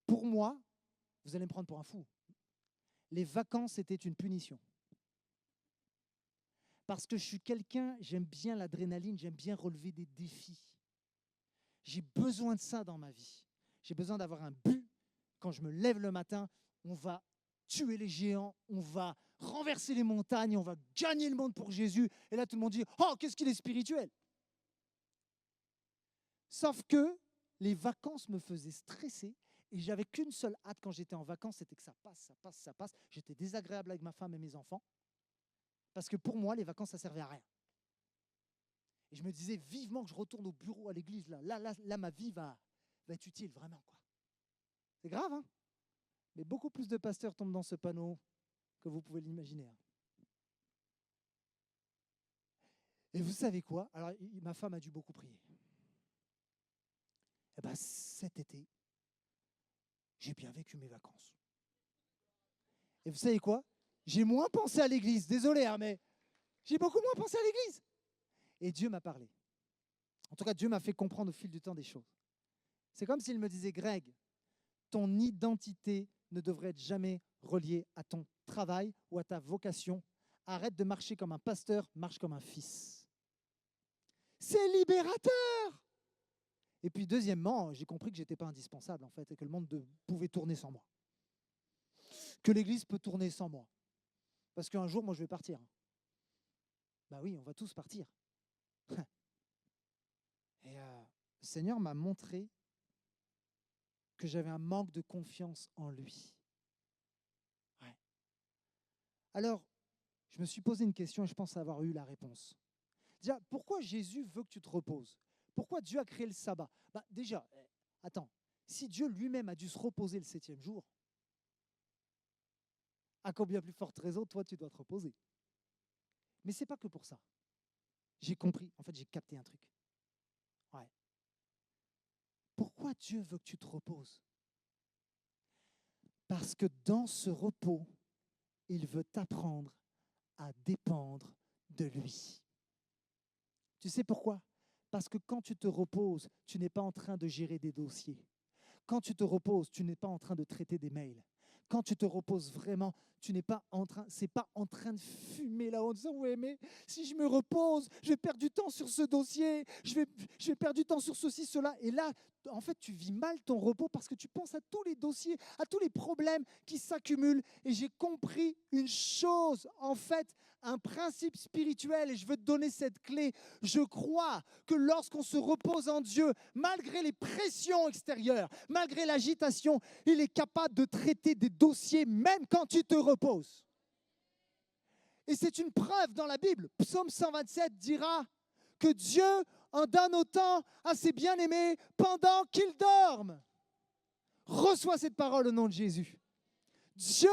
pour moi, vous allez me prendre pour un fou, les vacances étaient une punition. Parce que je suis quelqu'un, j'aime bien l'adrénaline, j'aime bien relever des défis. J'ai besoin de ça dans ma vie. J'ai besoin d'avoir un but. Quand je me lève le matin, on va tuer les géants, on va renverser les montagnes, on va gagner le monde pour Jésus. Et là, tout le monde dit « Oh, qu'est-ce qu'il est spirituel !» Sauf que les vacances me faisaient stresser et j'avais qu'une seule hâte quand j'étais en vacances, c'était que ça passe, ça passe, ça passe. J'étais désagréable avec ma femme et mes enfants parce que pour moi, les vacances, ça ne servait à rien. Et je me disais vivement que je retourne au bureau, à l'église. Là, ma vie va être utile, vraiment, quoi. C'est grave, hein? Mais beaucoup plus de pasteurs tombent dans ce panneau que vous pouvez l'imaginer. Et vous savez quoi? Alors, ma femme a dû beaucoup prier. Eh bien, cet été, j'ai bien vécu mes vacances. Et vous savez quoi? J'ai moins pensé à l'église. Désolé, hein, mais j'ai beaucoup moins pensé à l'église. Et Dieu m'a parlé. En tout cas, Dieu m'a fait comprendre au fil du temps des choses. C'est comme s'il me disait, Greg, ton identité ne devrait être jamais reliée à ton travail ou à ta vocation. Arrête de marcher comme un pasteur, marche comme un fils. C'est libérateur! Et puis deuxièmement, j'ai compris que je n'étais pas indispensable en fait et que le monde pouvait tourner sans moi. Que l'Église peut tourner sans moi. Parce qu'un jour, moi, je vais partir. Ben oui, on va tous partir. Et le Seigneur m'a montré que j'avais un manque de confiance en lui. Ouais. Alors, je me suis posé une question et je pense avoir eu la réponse. Déjà, pourquoi Jésus veut que tu te reposes? Pourquoi Dieu a créé le sabbat? Déjà, attends, si Dieu lui-même a dû se reposer le 7e jour, à combien plus forte raison, toi, tu dois te reposer? Mais ce n'est pas que pour ça. J'ai compris, en fait, j'ai capté un truc. Ouais. Pourquoi Dieu veut que tu te reposes? Parce que dans ce repos, il veut t'apprendre à dépendre de lui. Tu sais pourquoi? Parce que quand tu te reposes, tu n'es pas en train de gérer des dossiers. Quand tu te reposes, tu n'es pas en train de traiter des mails. Quand tu te reposes vraiment, tu n'es pas en train, c'est pas en train de fumer là en disant ouais mais si je me repose, je vais perdre du temps sur ce dossier, je vais perdre du temps sur ceci, cela. Et là, en fait, tu vis mal ton repos parce que tu penses à tous les dossiers, à tous les problèmes qui s'accumulent. Et j'ai compris une chose, en fait, un principe spirituel, et je veux te donner cette clé. Je crois que lorsqu'on se repose en Dieu, malgré les pressions extérieures, malgré l'agitation, il est capable de traiter des dossiers même quand tu te reposes. Et c'est une preuve dans la Bible. Psaume 127 dira que Dieu en donne autant à ses bien-aimés pendant qu'ils dorment. Reçois cette parole au nom de Jésus. Dieu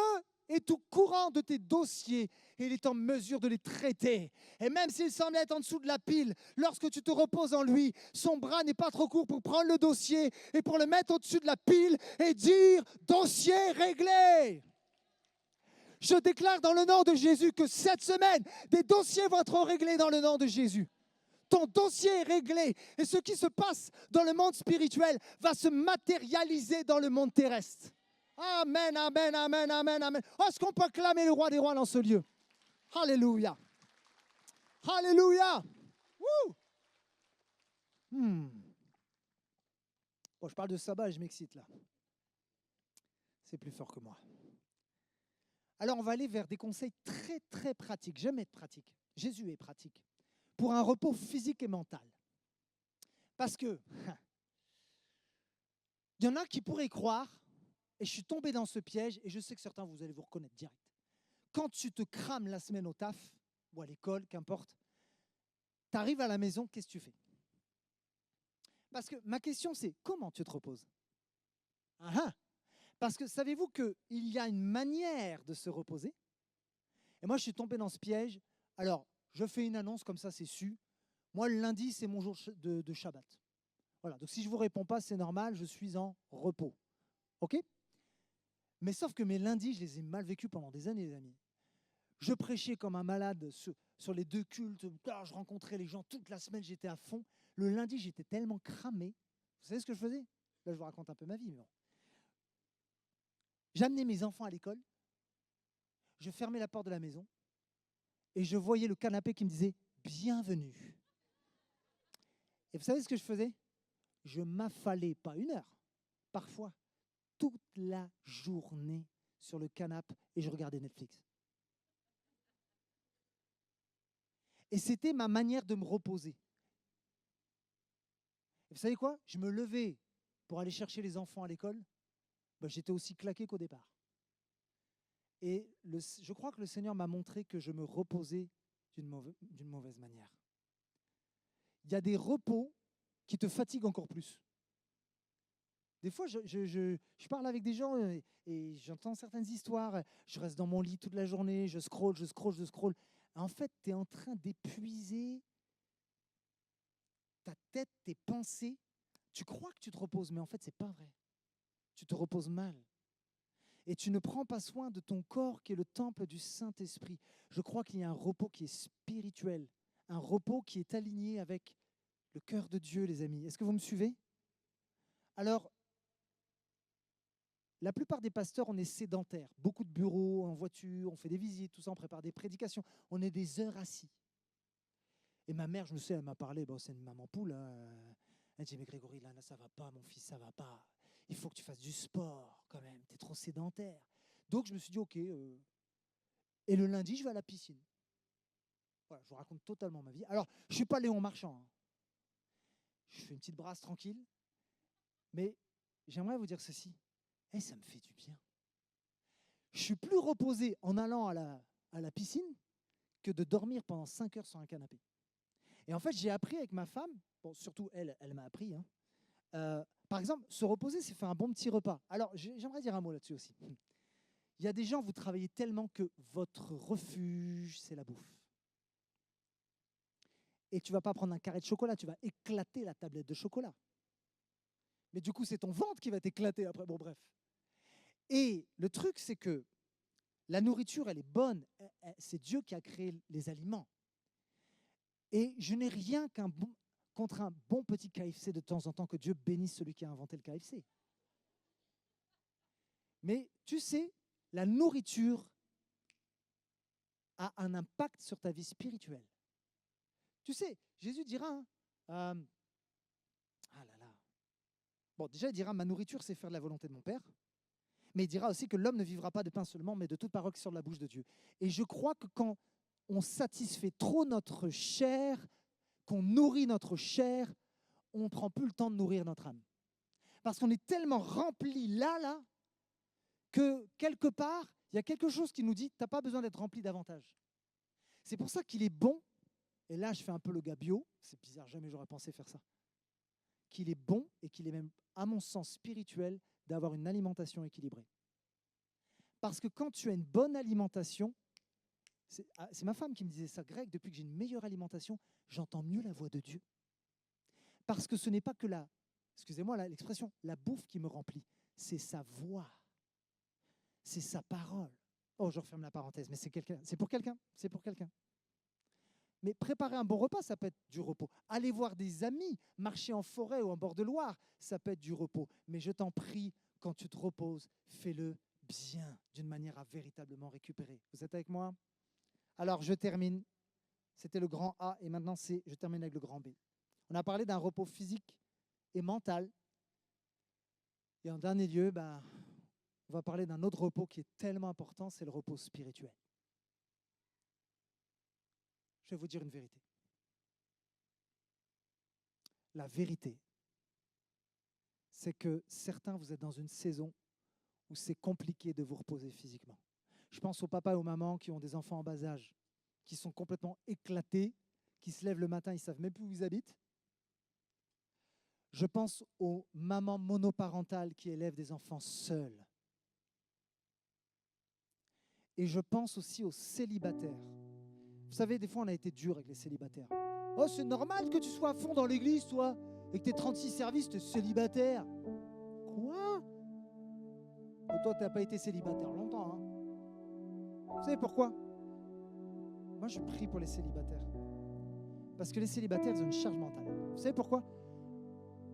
est au courant de tes dossiers et il est en mesure de les traiter. Et même s'il s'en est en dessous de la pile, lorsque tu te reposes en lui, son bras n'est pas trop court pour prendre le dossier et pour le mettre au-dessus de la pile et dire « dossier réglé ». Je déclare dans le nom de Jésus que cette semaine, des dossiers vont être réglés dans le nom de Jésus. Ton dossier est réglé et ce qui se passe dans le monde spirituel va se matérialiser dans le monde terrestre. Amen, amen, amen, amen, amen. Est-ce qu'on peut acclamer le roi des rois dans ce lieu? Alléluia. Alléluia. Bon, je parle de sabbat et je m'excite là. C'est plus fort que moi. Alors, on va aller vers des conseils très, très pratiques. J'aime être pratique. Jésus est pratique. Pour un repos physique et mental. Parce que, il y en a qui pourraient croire, et je suis tombé dans ce piège, et je sais que certains, vous allez vous reconnaître direct. Quand tu te crames la semaine au taf, ou à l'école, qu'importe, tu arrives à la maison, qu'est-ce que tu fais? Parce que ma question, c'est comment tu te reposes? Parce que savez-vous qu'il y a une manière de se reposer? Et moi, je suis tombé dans ce piège. Alors, je fais une annonce comme ça, c'est su. Moi, le lundi, c'est mon jour de Shabbat. Voilà, donc si je ne vous réponds pas, c'est normal, je suis en repos. OK? Mais sauf que mes lundis, je les ai mal vécus pendant des années, les amis. Je prêchais comme un malade sur les 2 cultes. Je rencontrais les gens toute la semaine, j'étais à fond. Le lundi, j'étais tellement cramé. Vous savez ce que je faisais? Là, je vous raconte un peu ma vie. Mais bon. J'amenais mes enfants à l'école, je fermais la porte de la maison et je voyais le canapé qui me disait « Bienvenue ». Et vous savez ce que je faisais? Je m'affalais, pas 1 heure, parfois toute la journée sur le canapé et je regardais Netflix. Et c'était ma manière de me reposer. Et vous savez quoi? Je me levais pour aller chercher les enfants à l'école. J'étais aussi claqué qu'au départ. Et je crois que le Seigneur m'a montré que je me reposais d'une mauvaise manière. Il y a des repos qui te fatiguent encore plus. Des fois, je parle avec des gens et j'entends certaines histoires. Je reste dans mon lit toute la journée, je scrolle. En fait, tu es en train d'épuiser ta tête, tes pensées. Tu crois que tu te reposes, mais en fait, ce n'est pas vrai. Tu te reposes mal. Et tu ne prends pas soin de ton corps qui est le temple du Saint-Esprit. Je crois qu'il y a un repos qui est spirituel, un repos qui est aligné avec le cœur de Dieu, les amis. Est-ce que vous me suivez? Alors, la plupart des pasteurs, on est sédentaires. Beaucoup de bureaux, en voiture, on fait des visites, tout ça, on prépare des prédications. On est des heures assis. Et ma mère, je me sais, elle m'a parlé, c'est une maman poule. Hein. Elle dit, mais Grégory, là, ça va pas, mon fils, ça va pas. Il faut que tu fasses du sport quand même, tu es trop sédentaire. Donc, je me suis dit, OK. Et le lundi, je vais à la piscine. Voilà, je vous raconte totalement ma vie. Alors, je ne suis pas Léon Marchand. Hein. Je fais une petite brasse tranquille. Mais j'aimerais vous dire ceci. Ça me fait du bien. Je suis plus reposé en allant à la piscine que de dormir pendant 5 heures sur un canapé. Et en fait, j'ai appris avec ma femme, surtout elle m'a appris. Hein, par exemple, se reposer, c'est faire un bon petit repas. Alors, j'aimerais dire un mot là-dessus aussi. Il y a des gens, vous travaillez tellement que votre refuge, c'est la bouffe. Et tu ne vas pas prendre un carré de chocolat, tu vas éclater la tablette de chocolat. Mais du coup, c'est ton ventre qui va t'éclater après. Bon, bref. Et le truc, c'est que la nourriture, elle est bonne. C'est Dieu qui a créé les aliments. Et je n'ai rien contre un bon petit KFC de temps en temps, que Dieu bénisse celui qui a inventé le KFC. Mais tu sais, la nourriture a un impact sur ta vie spirituelle. Tu sais, Jésus dira, ah là là. Bon, déjà, il dira, ma nourriture, c'est faire la volonté de mon Père. Mais il dira aussi que l'homme ne vivra pas de pain seulement, mais de toute parole qui sort de la bouche de Dieu. Et je crois que quand on satisfait trop notre chair, qu'on nourrit notre chair, on ne prend plus le temps de nourrir notre âme. Parce qu'on est tellement rempli là, que quelque part, il y a quelque chose qui nous dit, tu n'as pas besoin d'être rempli davantage. C'est pour ça qu'il est bon, et là je fais un peu le gars bio, c'est bizarre, jamais j'aurais pensé faire ça, qu'il est bon et qu'il est même, à mon sens, spirituel, d'avoir une alimentation équilibrée. Parce que quand tu as une bonne alimentation, c'est ma femme qui me disait ça, Greg, depuis que j'ai une meilleure alimentation, j'entends mieux la voix de Dieu. Parce que ce n'est pas que excusez-moi l'expression, la bouffe qui me remplit, c'est sa voix, c'est sa parole. Oh, je referme la parenthèse, mais c'est pour quelqu'un. Mais préparer un bon repas, ça peut être du repos. Aller voir des amis, marcher en forêt ou en bord de Loire, ça peut être du repos. Mais je t'en prie, quand tu te reposes, fais-le bien, d'une manière à véritablement récupérer. Vous êtes avec moi? Alors, je termine. C'était le grand A et maintenant, je termine avec le grand B. On a parlé d'un repos physique et mental. Et en dernier lieu, on va parler d'un autre repos qui est tellement important, c'est le repos spirituel. Je vais vous dire une vérité. La vérité, c'est que certains, vous êtes dans une saison où c'est compliqué de vous reposer physiquement. Je pense aux papas et aux mamans qui ont des enfants en bas âge, qui sont complètement éclatés, qui se lèvent le matin, ils ne savent même plus où ils habitent. Je pense aux mamans monoparentales qui élèvent des enfants seuls. Et je pense aussi aux célibataires. Vous savez, des fois, on a été dur avec les célibataires. Oh, c'est normal que tu sois à fond dans l'église, toi, et que tu aies 36 services, tu es célibataire. Quoi? Oh, toi, tu n'as pas été célibataire longtemps. Hein? Vous savez pourquoi? Moi, je prie pour les célibataires. Parce que les célibataires, ils ont une charge mentale. Vous savez pourquoi?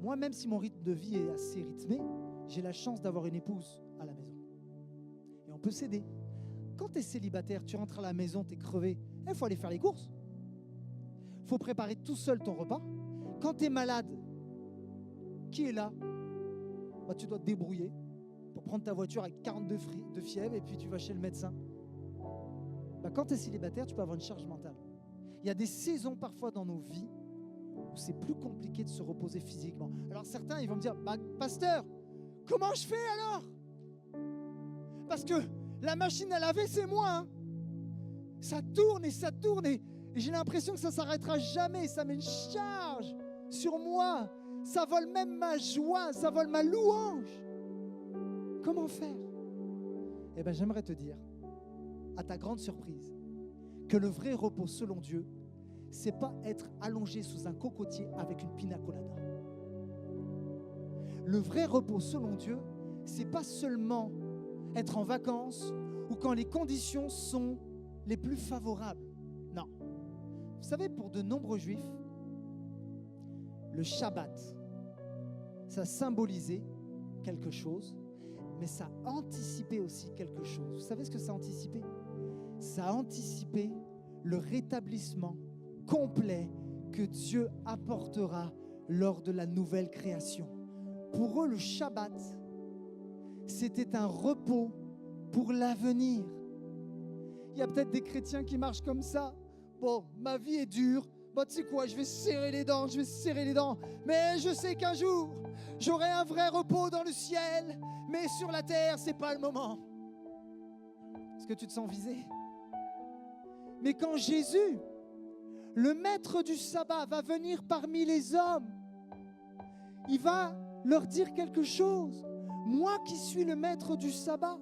Moi, même si mon rythme de vie est assez rythmé, j'ai la chance d'avoir une épouse à la maison. Et on peut s'aider. Quand tu es célibataire, tu rentres à la maison, tu es crevé, il faut aller faire les courses. Il faut préparer tout seul ton repas. Quand tu es malade, qui est là? Bah, tu dois te débrouiller pour prendre ta voiture avec 42 de fièvre et puis tu vas chez le médecin. Bah, quand tu es célibataire, tu peux avoir une charge mentale. Il y a des saisons parfois dans nos vies où c'est plus compliqué de se reposer physiquement. Alors certains, ils vont me dire, bah, pasteur, comment je fais alors? Parce que la machine à laver, c'est moi. Hein. Ça tourne et j'ai l'impression que ça ne s'arrêtera jamais. Ça met une charge sur moi. Ça vole même ma joie, ça vole ma louange. Comment faire? Eh bien, j'aimerais te dire, à ta grande surprise, que le vrai repos selon Dieu, c'est pas être allongé sous un cocotier avec une pina colada. Le vrai repos selon Dieu, c'est pas seulement être en vacances ou quand les conditions sont les plus favorables. Non. Vous savez, pour de nombreux juifs, le Shabbat, ça symbolisait quelque chose, mais ça anticipait aussi quelque chose. Vous savez ce que ça anticipait? Ça anticipait le rétablissement complet que Dieu apportera lors de la nouvelle création. Pour eux, le Shabbat, c'était un repos pour l'avenir. Il y a peut-être des chrétiens qui marchent comme ça. Bon, ma vie est dure. Bon, tu sais quoi, je vais serrer les dents. Mais je sais qu'un jour, j'aurai un vrai repos dans le ciel. Mais sur la terre, c'est pas le moment. Est-ce que tu te sens visé? Mais quand Jésus, le maître du sabbat, va venir parmi les hommes, il va leur dire quelque chose. Moi qui suis le maître du sabbat,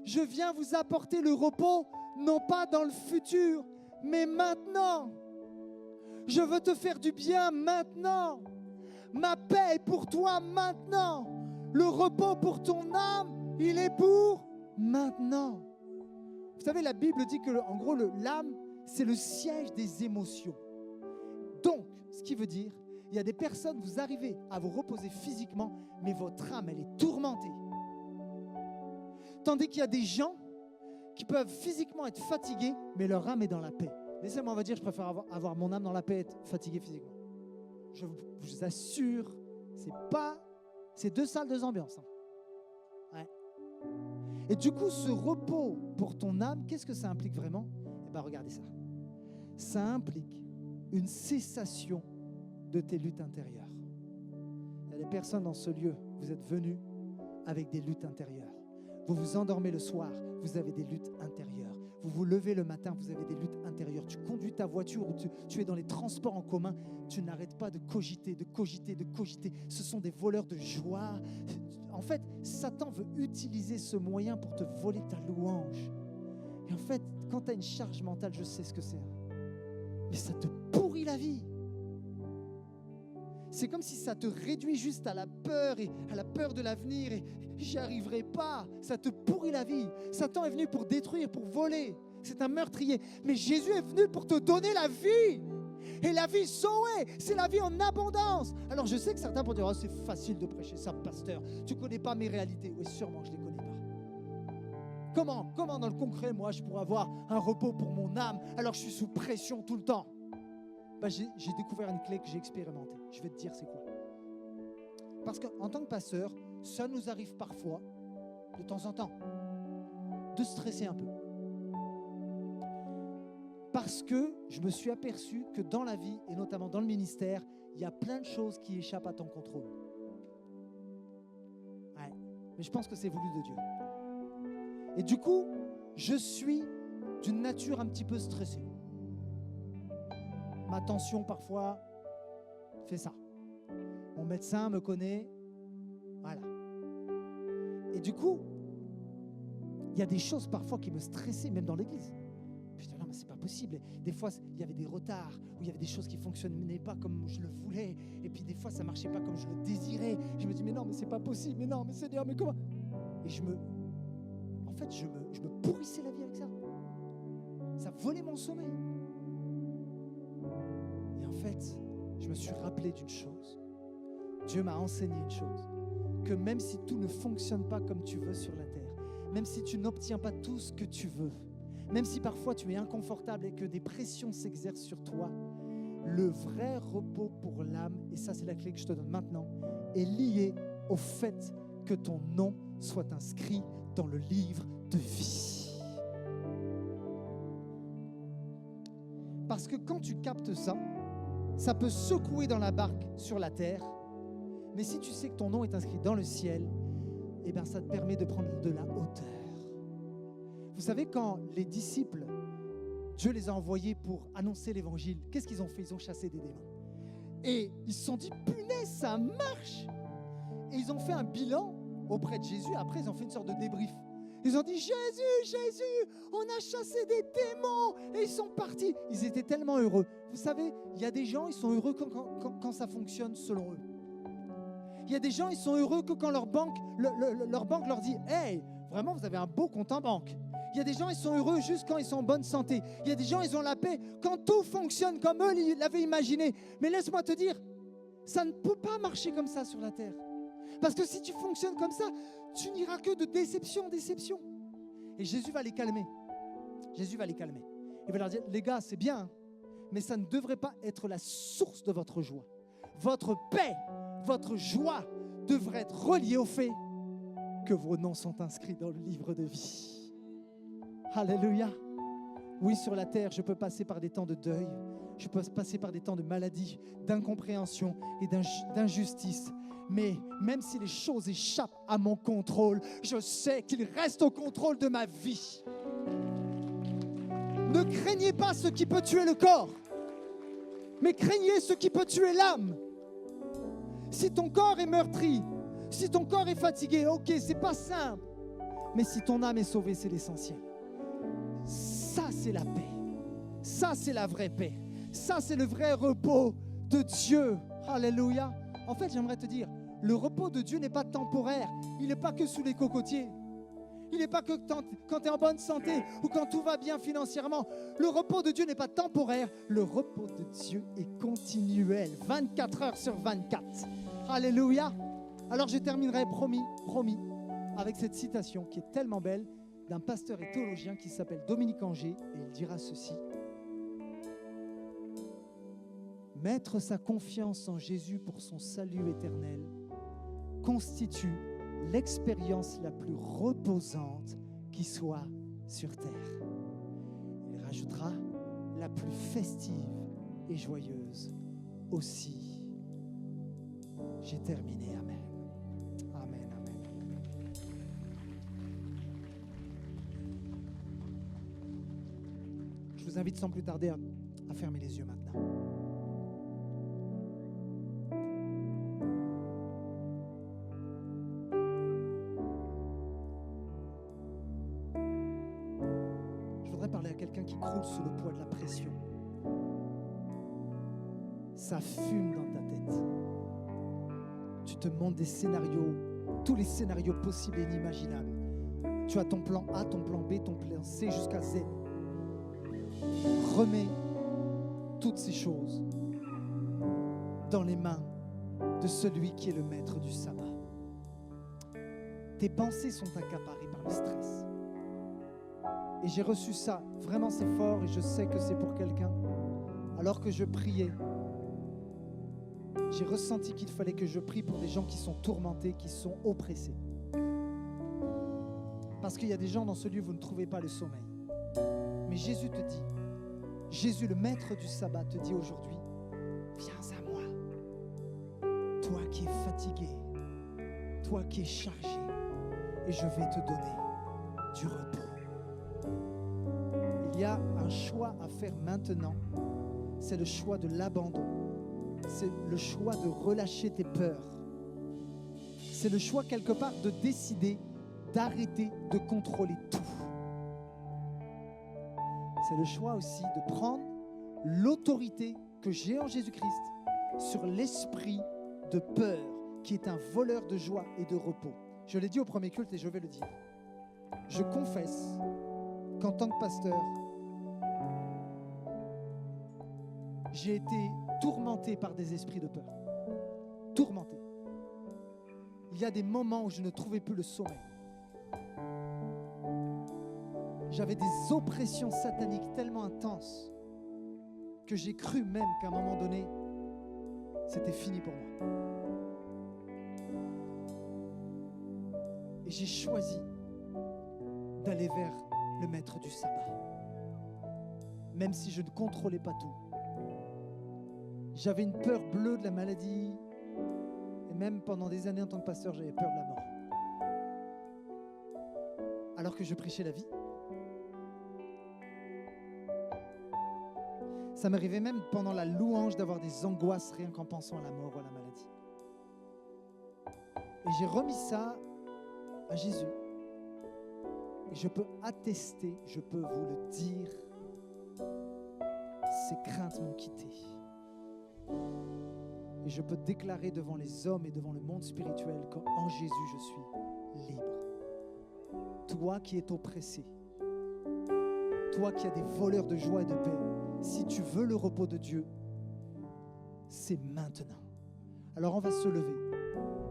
je viens vous apporter le repos, non pas dans le futur, mais maintenant. Je veux te faire du bien maintenant. Ma paix est pour toi maintenant. Le repos pour ton âme, il est pour maintenant. Vous savez, la Bible dit que, en gros, l'âme, c'est le siège des émotions. Donc, ce qui veut dire, il y a des personnes, vous arrivez à vous reposer physiquement, mais votre âme, elle est tourmentée. Tandis qu'il y a des gens qui peuvent physiquement être fatigués, mais leur âme est dans la paix. Laissez-moi, on va dire, je préfère avoir mon âme dans la paix et être fatigué physiquement. Je vous assure, c'est deux salles, deux ambiances. Hein. Ouais. Et du coup, ce repos pour ton âme, qu'est-ce que ça implique vraiment? Eh bien, regardez ça. Ça implique une cessation de tes luttes intérieures. Il y a des personnes dans ce lieu, vous êtes venus avec des luttes intérieures. Vous vous endormez le soir, vous avez des luttes intérieures. Vous vous levez le matin, vous avez des luttes intérieures. Tu conduis ta voiture ou tu es dans les transports en commun, tu n'arrêtes pas de cogiter. Ce sont des voleurs de joie. En fait, Satan veut utiliser ce moyen pour te voler ta louange. Et en fait, quand tu as une charge mentale, je sais ce que c'est. Mais ça te pourrit la vie. C'est comme si ça te réduit juste à la peur et à la peur de l'avenir et j'y arriverai pas. Ça te pourrit la vie. Satan est venu pour détruire, pour voler. C'est un meurtrier. Mais Jésus est venu pour te donner la vie. Et la vie Zoé, c'est la vie en abondance. Alors je sais que certains vont dire, oh, c'est facile de prêcher ça, pasteur. Tu connais pas mes réalités. Oui, sûrement, je les connais pas. Comment dans le concret, moi, je pourrais avoir un repos pour mon âme alors que je suis sous pression tout le temps? J'ai découvert une clé que j'ai expérimentée. Je vais te dire c'est quoi. Parce qu'en tant que pasteur, ça nous arrive parfois, de temps en temps, de stresser un peu. Parce que je me suis aperçu que dans la vie, et notamment dans le ministère, il y a plein de choses qui échappent à ton contrôle. Ouais, mais je pense que c'est voulu de Dieu. Et du coup, je suis d'une nature un petit peu stressée. Ma tension, parfois, fait ça. Mon médecin me connaît. Voilà. Et du coup, Il y a des choses parfois qui me stressaient, même dans l'église. Je disais, non, mais c'est pas possible. Des fois, il y avait des retards, ou il y avait des choses qui ne fonctionnaient pas comme je le voulais. Et puis des fois, ça ne marchait pas comme je le désirais. Je me dis, mais non, mais c'est pas possible. Mais non, mais Seigneur, mais comment? Et je me pourrissais la vie avec ça. Ça volait mon sommeil. Et en fait, je me suis rappelé d'une chose. Dieu m'a enseigné une chose. Que même si tout ne fonctionne pas comme tu veux sur la terre, même si tu n'obtiens pas tout ce que tu veux, même si parfois tu es inconfortable et que des pressions s'exercent sur toi, le vrai repos pour l'âme, et ça c'est la clé que je te donne maintenant, est lié au fait que ton nom soit inscrit dans le livre de vie. Parce que quand tu captes ça, ça peut secouer dans la barque sur la terre, mais si tu sais que ton nom est inscrit dans le ciel, eh bien ça te permet de prendre de la hauteur. Vous savez, quand les disciples, Dieu les a envoyés pour annoncer l'évangile, qu'est-ce qu'ils ont fait? Ils ont chassé des démons. Et ils se sont dit, punaise, ça marche! Et ils ont fait un bilan auprès de Jésus. Après, ils ont fait une sorte de débrief. Ils ont dit, Jésus, on a chassé des démons. Et ils sont partis. Ils étaient tellement heureux. Vous savez, il y a des gens, ils sont heureux quand ça fonctionne selon eux. Il y a des gens, ils sont heureux que quand leur banque leur dit « Hey, vraiment, vous avez un beau compte en banque. » Il y a des gens, ils sont heureux juste quand ils sont en bonne santé. Il y a des gens, ils ont la paix quand tout fonctionne comme eux l'avaient imaginé. Mais laisse-moi te dire, ça ne peut pas marcher comme ça sur la terre. Parce que si tu fonctionnes comme ça, tu n'iras que de déception en déception. Et Jésus va les calmer. Jésus va les calmer. Il va leur dire « Les gars, c'est bien, mais ça ne devrait pas être la source de votre joie. Votre paix, votre joie devrait être reliée au fait que vos noms sont inscrits dans le livre de vie. » Alléluia. Oui, sur la terre, je peux passer par des temps de deuil. Je peux passer par des temps de maladie, d'incompréhension et d'injustice. Mais même si les choses échappent à mon contrôle, je sais qu'il reste au contrôle de ma vie. Ne craignez pas ce qui peut tuer le corps, mais craignez ce qui peut tuer l'âme. Si ton corps est meurtri, si ton corps est fatigué, ok, c'est pas simple. Mais si ton âme est sauvée, c'est l'essentiel. Ça, c'est la paix. Ça, c'est la vraie paix. Ça, c'est le vrai repos de Dieu. Alléluia. En fait, j'aimerais te dire, le repos de Dieu n'est pas temporaire. Il n'est pas que sous les cocotiers. Il n'est pas que quand tu es en bonne santé ou quand tout va bien financièrement. Le repos de Dieu n'est pas temporaire. Le repos de Dieu est continuel, 24 heures sur 24. Alléluia. Alors je terminerai, promis, avec cette citation qui est tellement belle d'un pasteur et théologien qui s'appelle Dominique Angers, et il dira ceci: mettre sa confiance en Jésus pour son salut éternel constitue l'expérience la plus reposante qui soit sur terre. Il rajoutera la plus festive et joyeuse aussi. J'ai terminé. Amen. Amen, amen. Je vous invite sans plus tarder à fermer les yeux maintenant. Je voudrais parler à quelqu'un qui croule sous le poids de la pression. Ça fume dans ta tête. Tu te montres des scénarios, tous les scénarios possibles et inimaginables. Tu as ton plan A, ton plan B, ton plan C jusqu'à Z. Remets toutes ces choses dans les mains de celui qui est le maître du sabbat. Tes pensées sont accaparées par le stress. Et j'ai reçu ça, vraiment c'est fort et je sais que c'est pour quelqu'un. Alors que je priais, j'ai ressenti qu'il fallait que je prie pour des gens qui sont tourmentés, qui sont oppressés. Parce qu'il y a des gens dans ce lieu, vous ne trouvez pas le sommeil. Mais Jésus te dit, Jésus, le maître du sabbat, te dit aujourd'hui, viens à moi, toi qui es fatigué, toi qui es chargé, et je vais te donner du repos. Il y a un choix à faire maintenant, c'est le choix de l'abandon. C'est le choix de relâcher tes peurs. C'est le choix quelque part de décider d'arrêter de contrôler tout. c'est le choix aussi de prendre l'autorité que j'ai en Jésus-Christ sur l'esprit de peur qui est un voleur de joie et de repos. Je l'ai dit au premier culte et je vais le dire. Je confesse qu'en tant que pasteur, j'ai été tourmenté par des esprits de peur. Tourmenté. Il y a des moments où je ne trouvais plus le sommeil. J'avais des oppressions sataniques tellement intenses que j'ai cru même qu'à un moment donné, c'était fini pour moi. Et j'ai choisi d'aller vers le maître du sabbat. Même si je ne contrôlais pas tout. J'avais une peur bleue de la maladie. Et même pendant des années en tant que pasteur, j'avais peur de la mort. Alors que je prêchais la vie. Ça m'arrivait même pendant la louange d'avoir des angoisses rien qu'en pensant à la mort ou à la maladie. Et j'ai remis ça à Jésus. Et je peux attester, je peux vous le dire, ces craintes m'ont quitté. Et je peux déclarer devant les hommes et devant le monde spirituel qu'en Jésus je suis libre. Toi qui es oppressé, toi qui as des voleurs de joie et de paix, si tu veux le repos de Dieu, c'est maintenant. Alors on va se lever.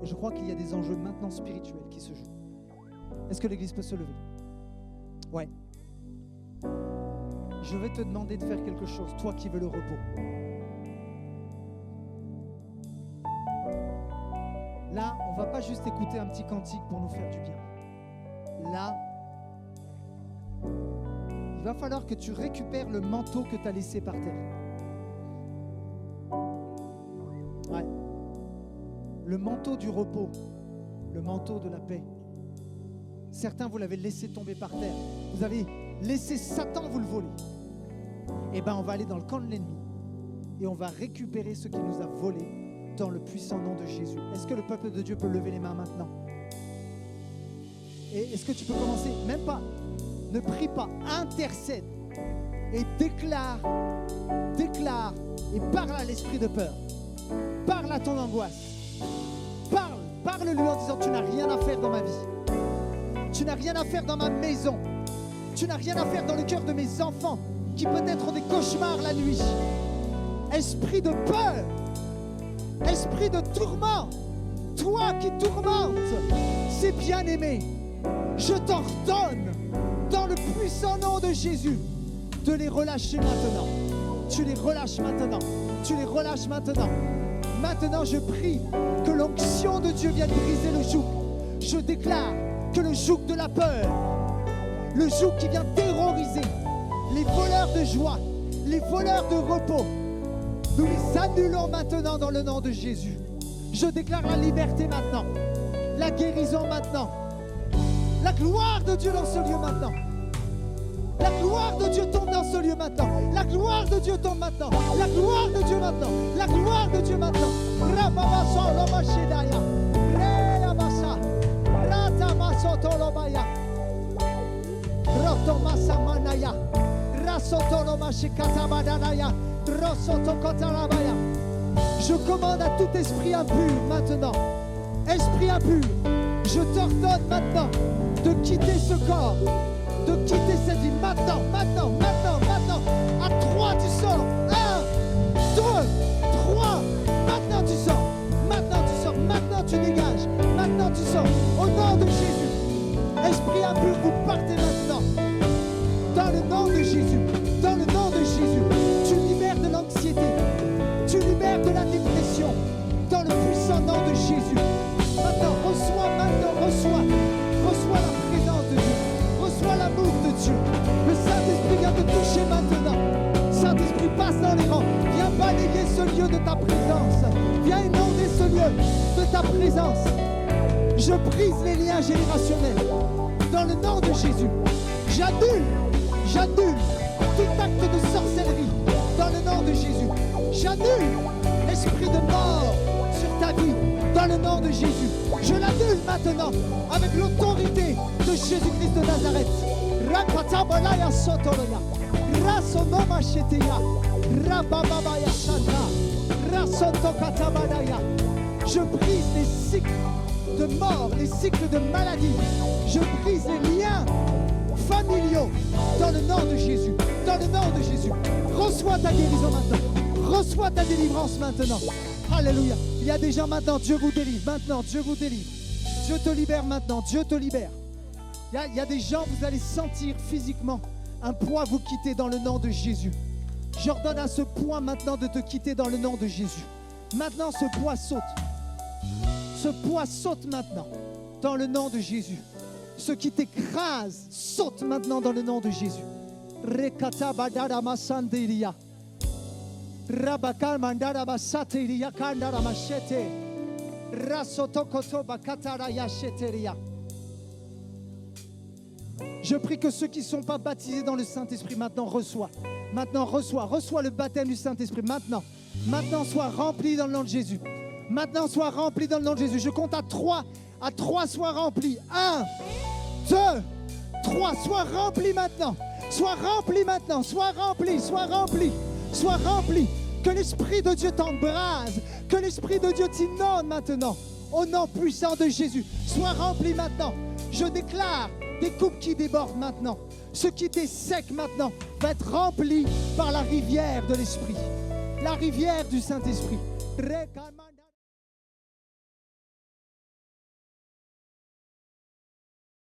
Et je crois qu'il y a des enjeux maintenant spirituels qui se jouent. Est-ce que l'Église peut se lever? Ouais. Je vais te demander de faire quelque chose, toi qui veux le repos. Là, on ne va pas juste écouter un petit cantique pour nous faire du bien. Là, il va falloir que tu récupères le manteau que tu as laissé par terre. Ouais. Le manteau du repos, le manteau de la paix. Certains, vous l'avez laissé tomber par terre. Vous avez laissé Satan vous le voler. Eh bien, on va aller dans le camp de l'ennemi et on va récupérer ce qu'il nous a volé dans le puissant nom de Jésus. Est-ce que le peuple de Dieu peut lever les mains maintenant? Et est-ce que tu peux commencer? Même pas. Ne prie pas. Intercède. Et déclare et parle à l'esprit de peur. Parle à ton angoisse. Parle-lui en disant: tu n'as rien à faire dans ma vie. Tu n'as rien à faire dans ma maison. Tu n'as rien à faire dans le cœur de mes enfants qui peut-être ont des cauchemars la nuit. Esprit de peur, esprit de tourment, toi qui tourmentes ces bien-aimés, je t'ordonne dans le puissant nom de Jésus de les relâcher maintenant. Tu les relâches maintenant. Tu les relâches maintenant. Maintenant, je prie que l'onction de Dieu vienne briser le joug. Je déclare que le joug de la peur, le joug qui vient terroriser les voleurs de joie, les voleurs de repos, nous les annulons maintenant dans le nom de Jésus. Je déclare la liberté maintenant, la guérison maintenant, la gloire de Dieu dans ce lieu maintenant. La gloire de Dieu tombe dans ce lieu maintenant. La gloire de Dieu tombe maintenant. La gloire de Dieu maintenant. La gloire de Dieu maintenant. Je commande à tout esprit impur maintenant. Esprit impur, je t'ordonne maintenant de quitter ce corps, de quitter cette vie maintenant. À 3, tu sors. 1, 2, 3. Maintenant, tu sors. Maintenant, tu dégages. Maintenant, tu sors. Au nom de Jésus. Esprit impur, vous partez maintenant. Dans le nom de Jésus. Dans le nom de Jésus. Tu libères de l'anxiété. Tu libères de la dépression. Dans le puissant nom de Jésus. Maintenant, reçois la présence de Dieu. Reçois l'amour de Dieu. Le Saint-Esprit vient te toucher maintenant. Saint-Esprit, passe dans les rangs. Viens balayer ce lieu de ta présence. Viens inonder ce lieu de ta présence. Je brise les liens générationnels. Dans le nom de Jésus. J'annule tout acte de sorcellerie. Dans le nom de Jésus. J'annule l'esprit de mort sur ta vie. Dans le nom de Jésus. Je l'annule maintenant avec l'autorité de Jésus-Christ de Nazareth. Rasonoma sheteya. Rabababaya shata. Rasotokatabadaya. Je brise les cycles de mort, les cycles de maladie. Je brise les liens familiaux dans le nom de Jésus. Dans le nom de Jésus. Reçois ta guérison maintenant. Reçois ta délivrance maintenant. Alléluia. Il y a des gens maintenant, Dieu vous délivre. Maintenant, Dieu vous délivre. Dieu te libère maintenant. Dieu te libère. Il y a des gens, vous allez sentir physiquement un poids vous quitter dans le nom de Jésus. J'ordonne à ce poids maintenant de te quitter dans le nom de Jésus. Maintenant, ce poids saute. Ce poids saute maintenant dans le nom de Jésus. Ce qui t'écrase saute maintenant dans le nom de Jésus. Rekata badara masandiria. Rabakar mandara basatiria kandara machete. Rasotokoto bakatara yacheteria. Je prie que ceux qui ne sont pas baptisés dans le Saint-Esprit maintenant reçoivent. Maintenant reçois le baptême du Saint-Esprit maintenant. Maintenant sois rempli dans le nom de Jésus. Maintenant sois rempli dans le nom de Jésus. Je compte à 3. À 3 sois rempli. 1, 2, 3. Sois rempli maintenant. Sois rempli maintenant. Sois rempli. Sois rempli. Sois rempli. Que l'Esprit de Dieu t'embrase. Que l'Esprit de Dieu t'inonde maintenant. Au nom puissant de Jésus. Sois rempli maintenant. Je déclare des coupes qui débordent maintenant. Ce qui était sec maintenant va être rempli par la rivière de l'Esprit. La rivière du Saint-Esprit.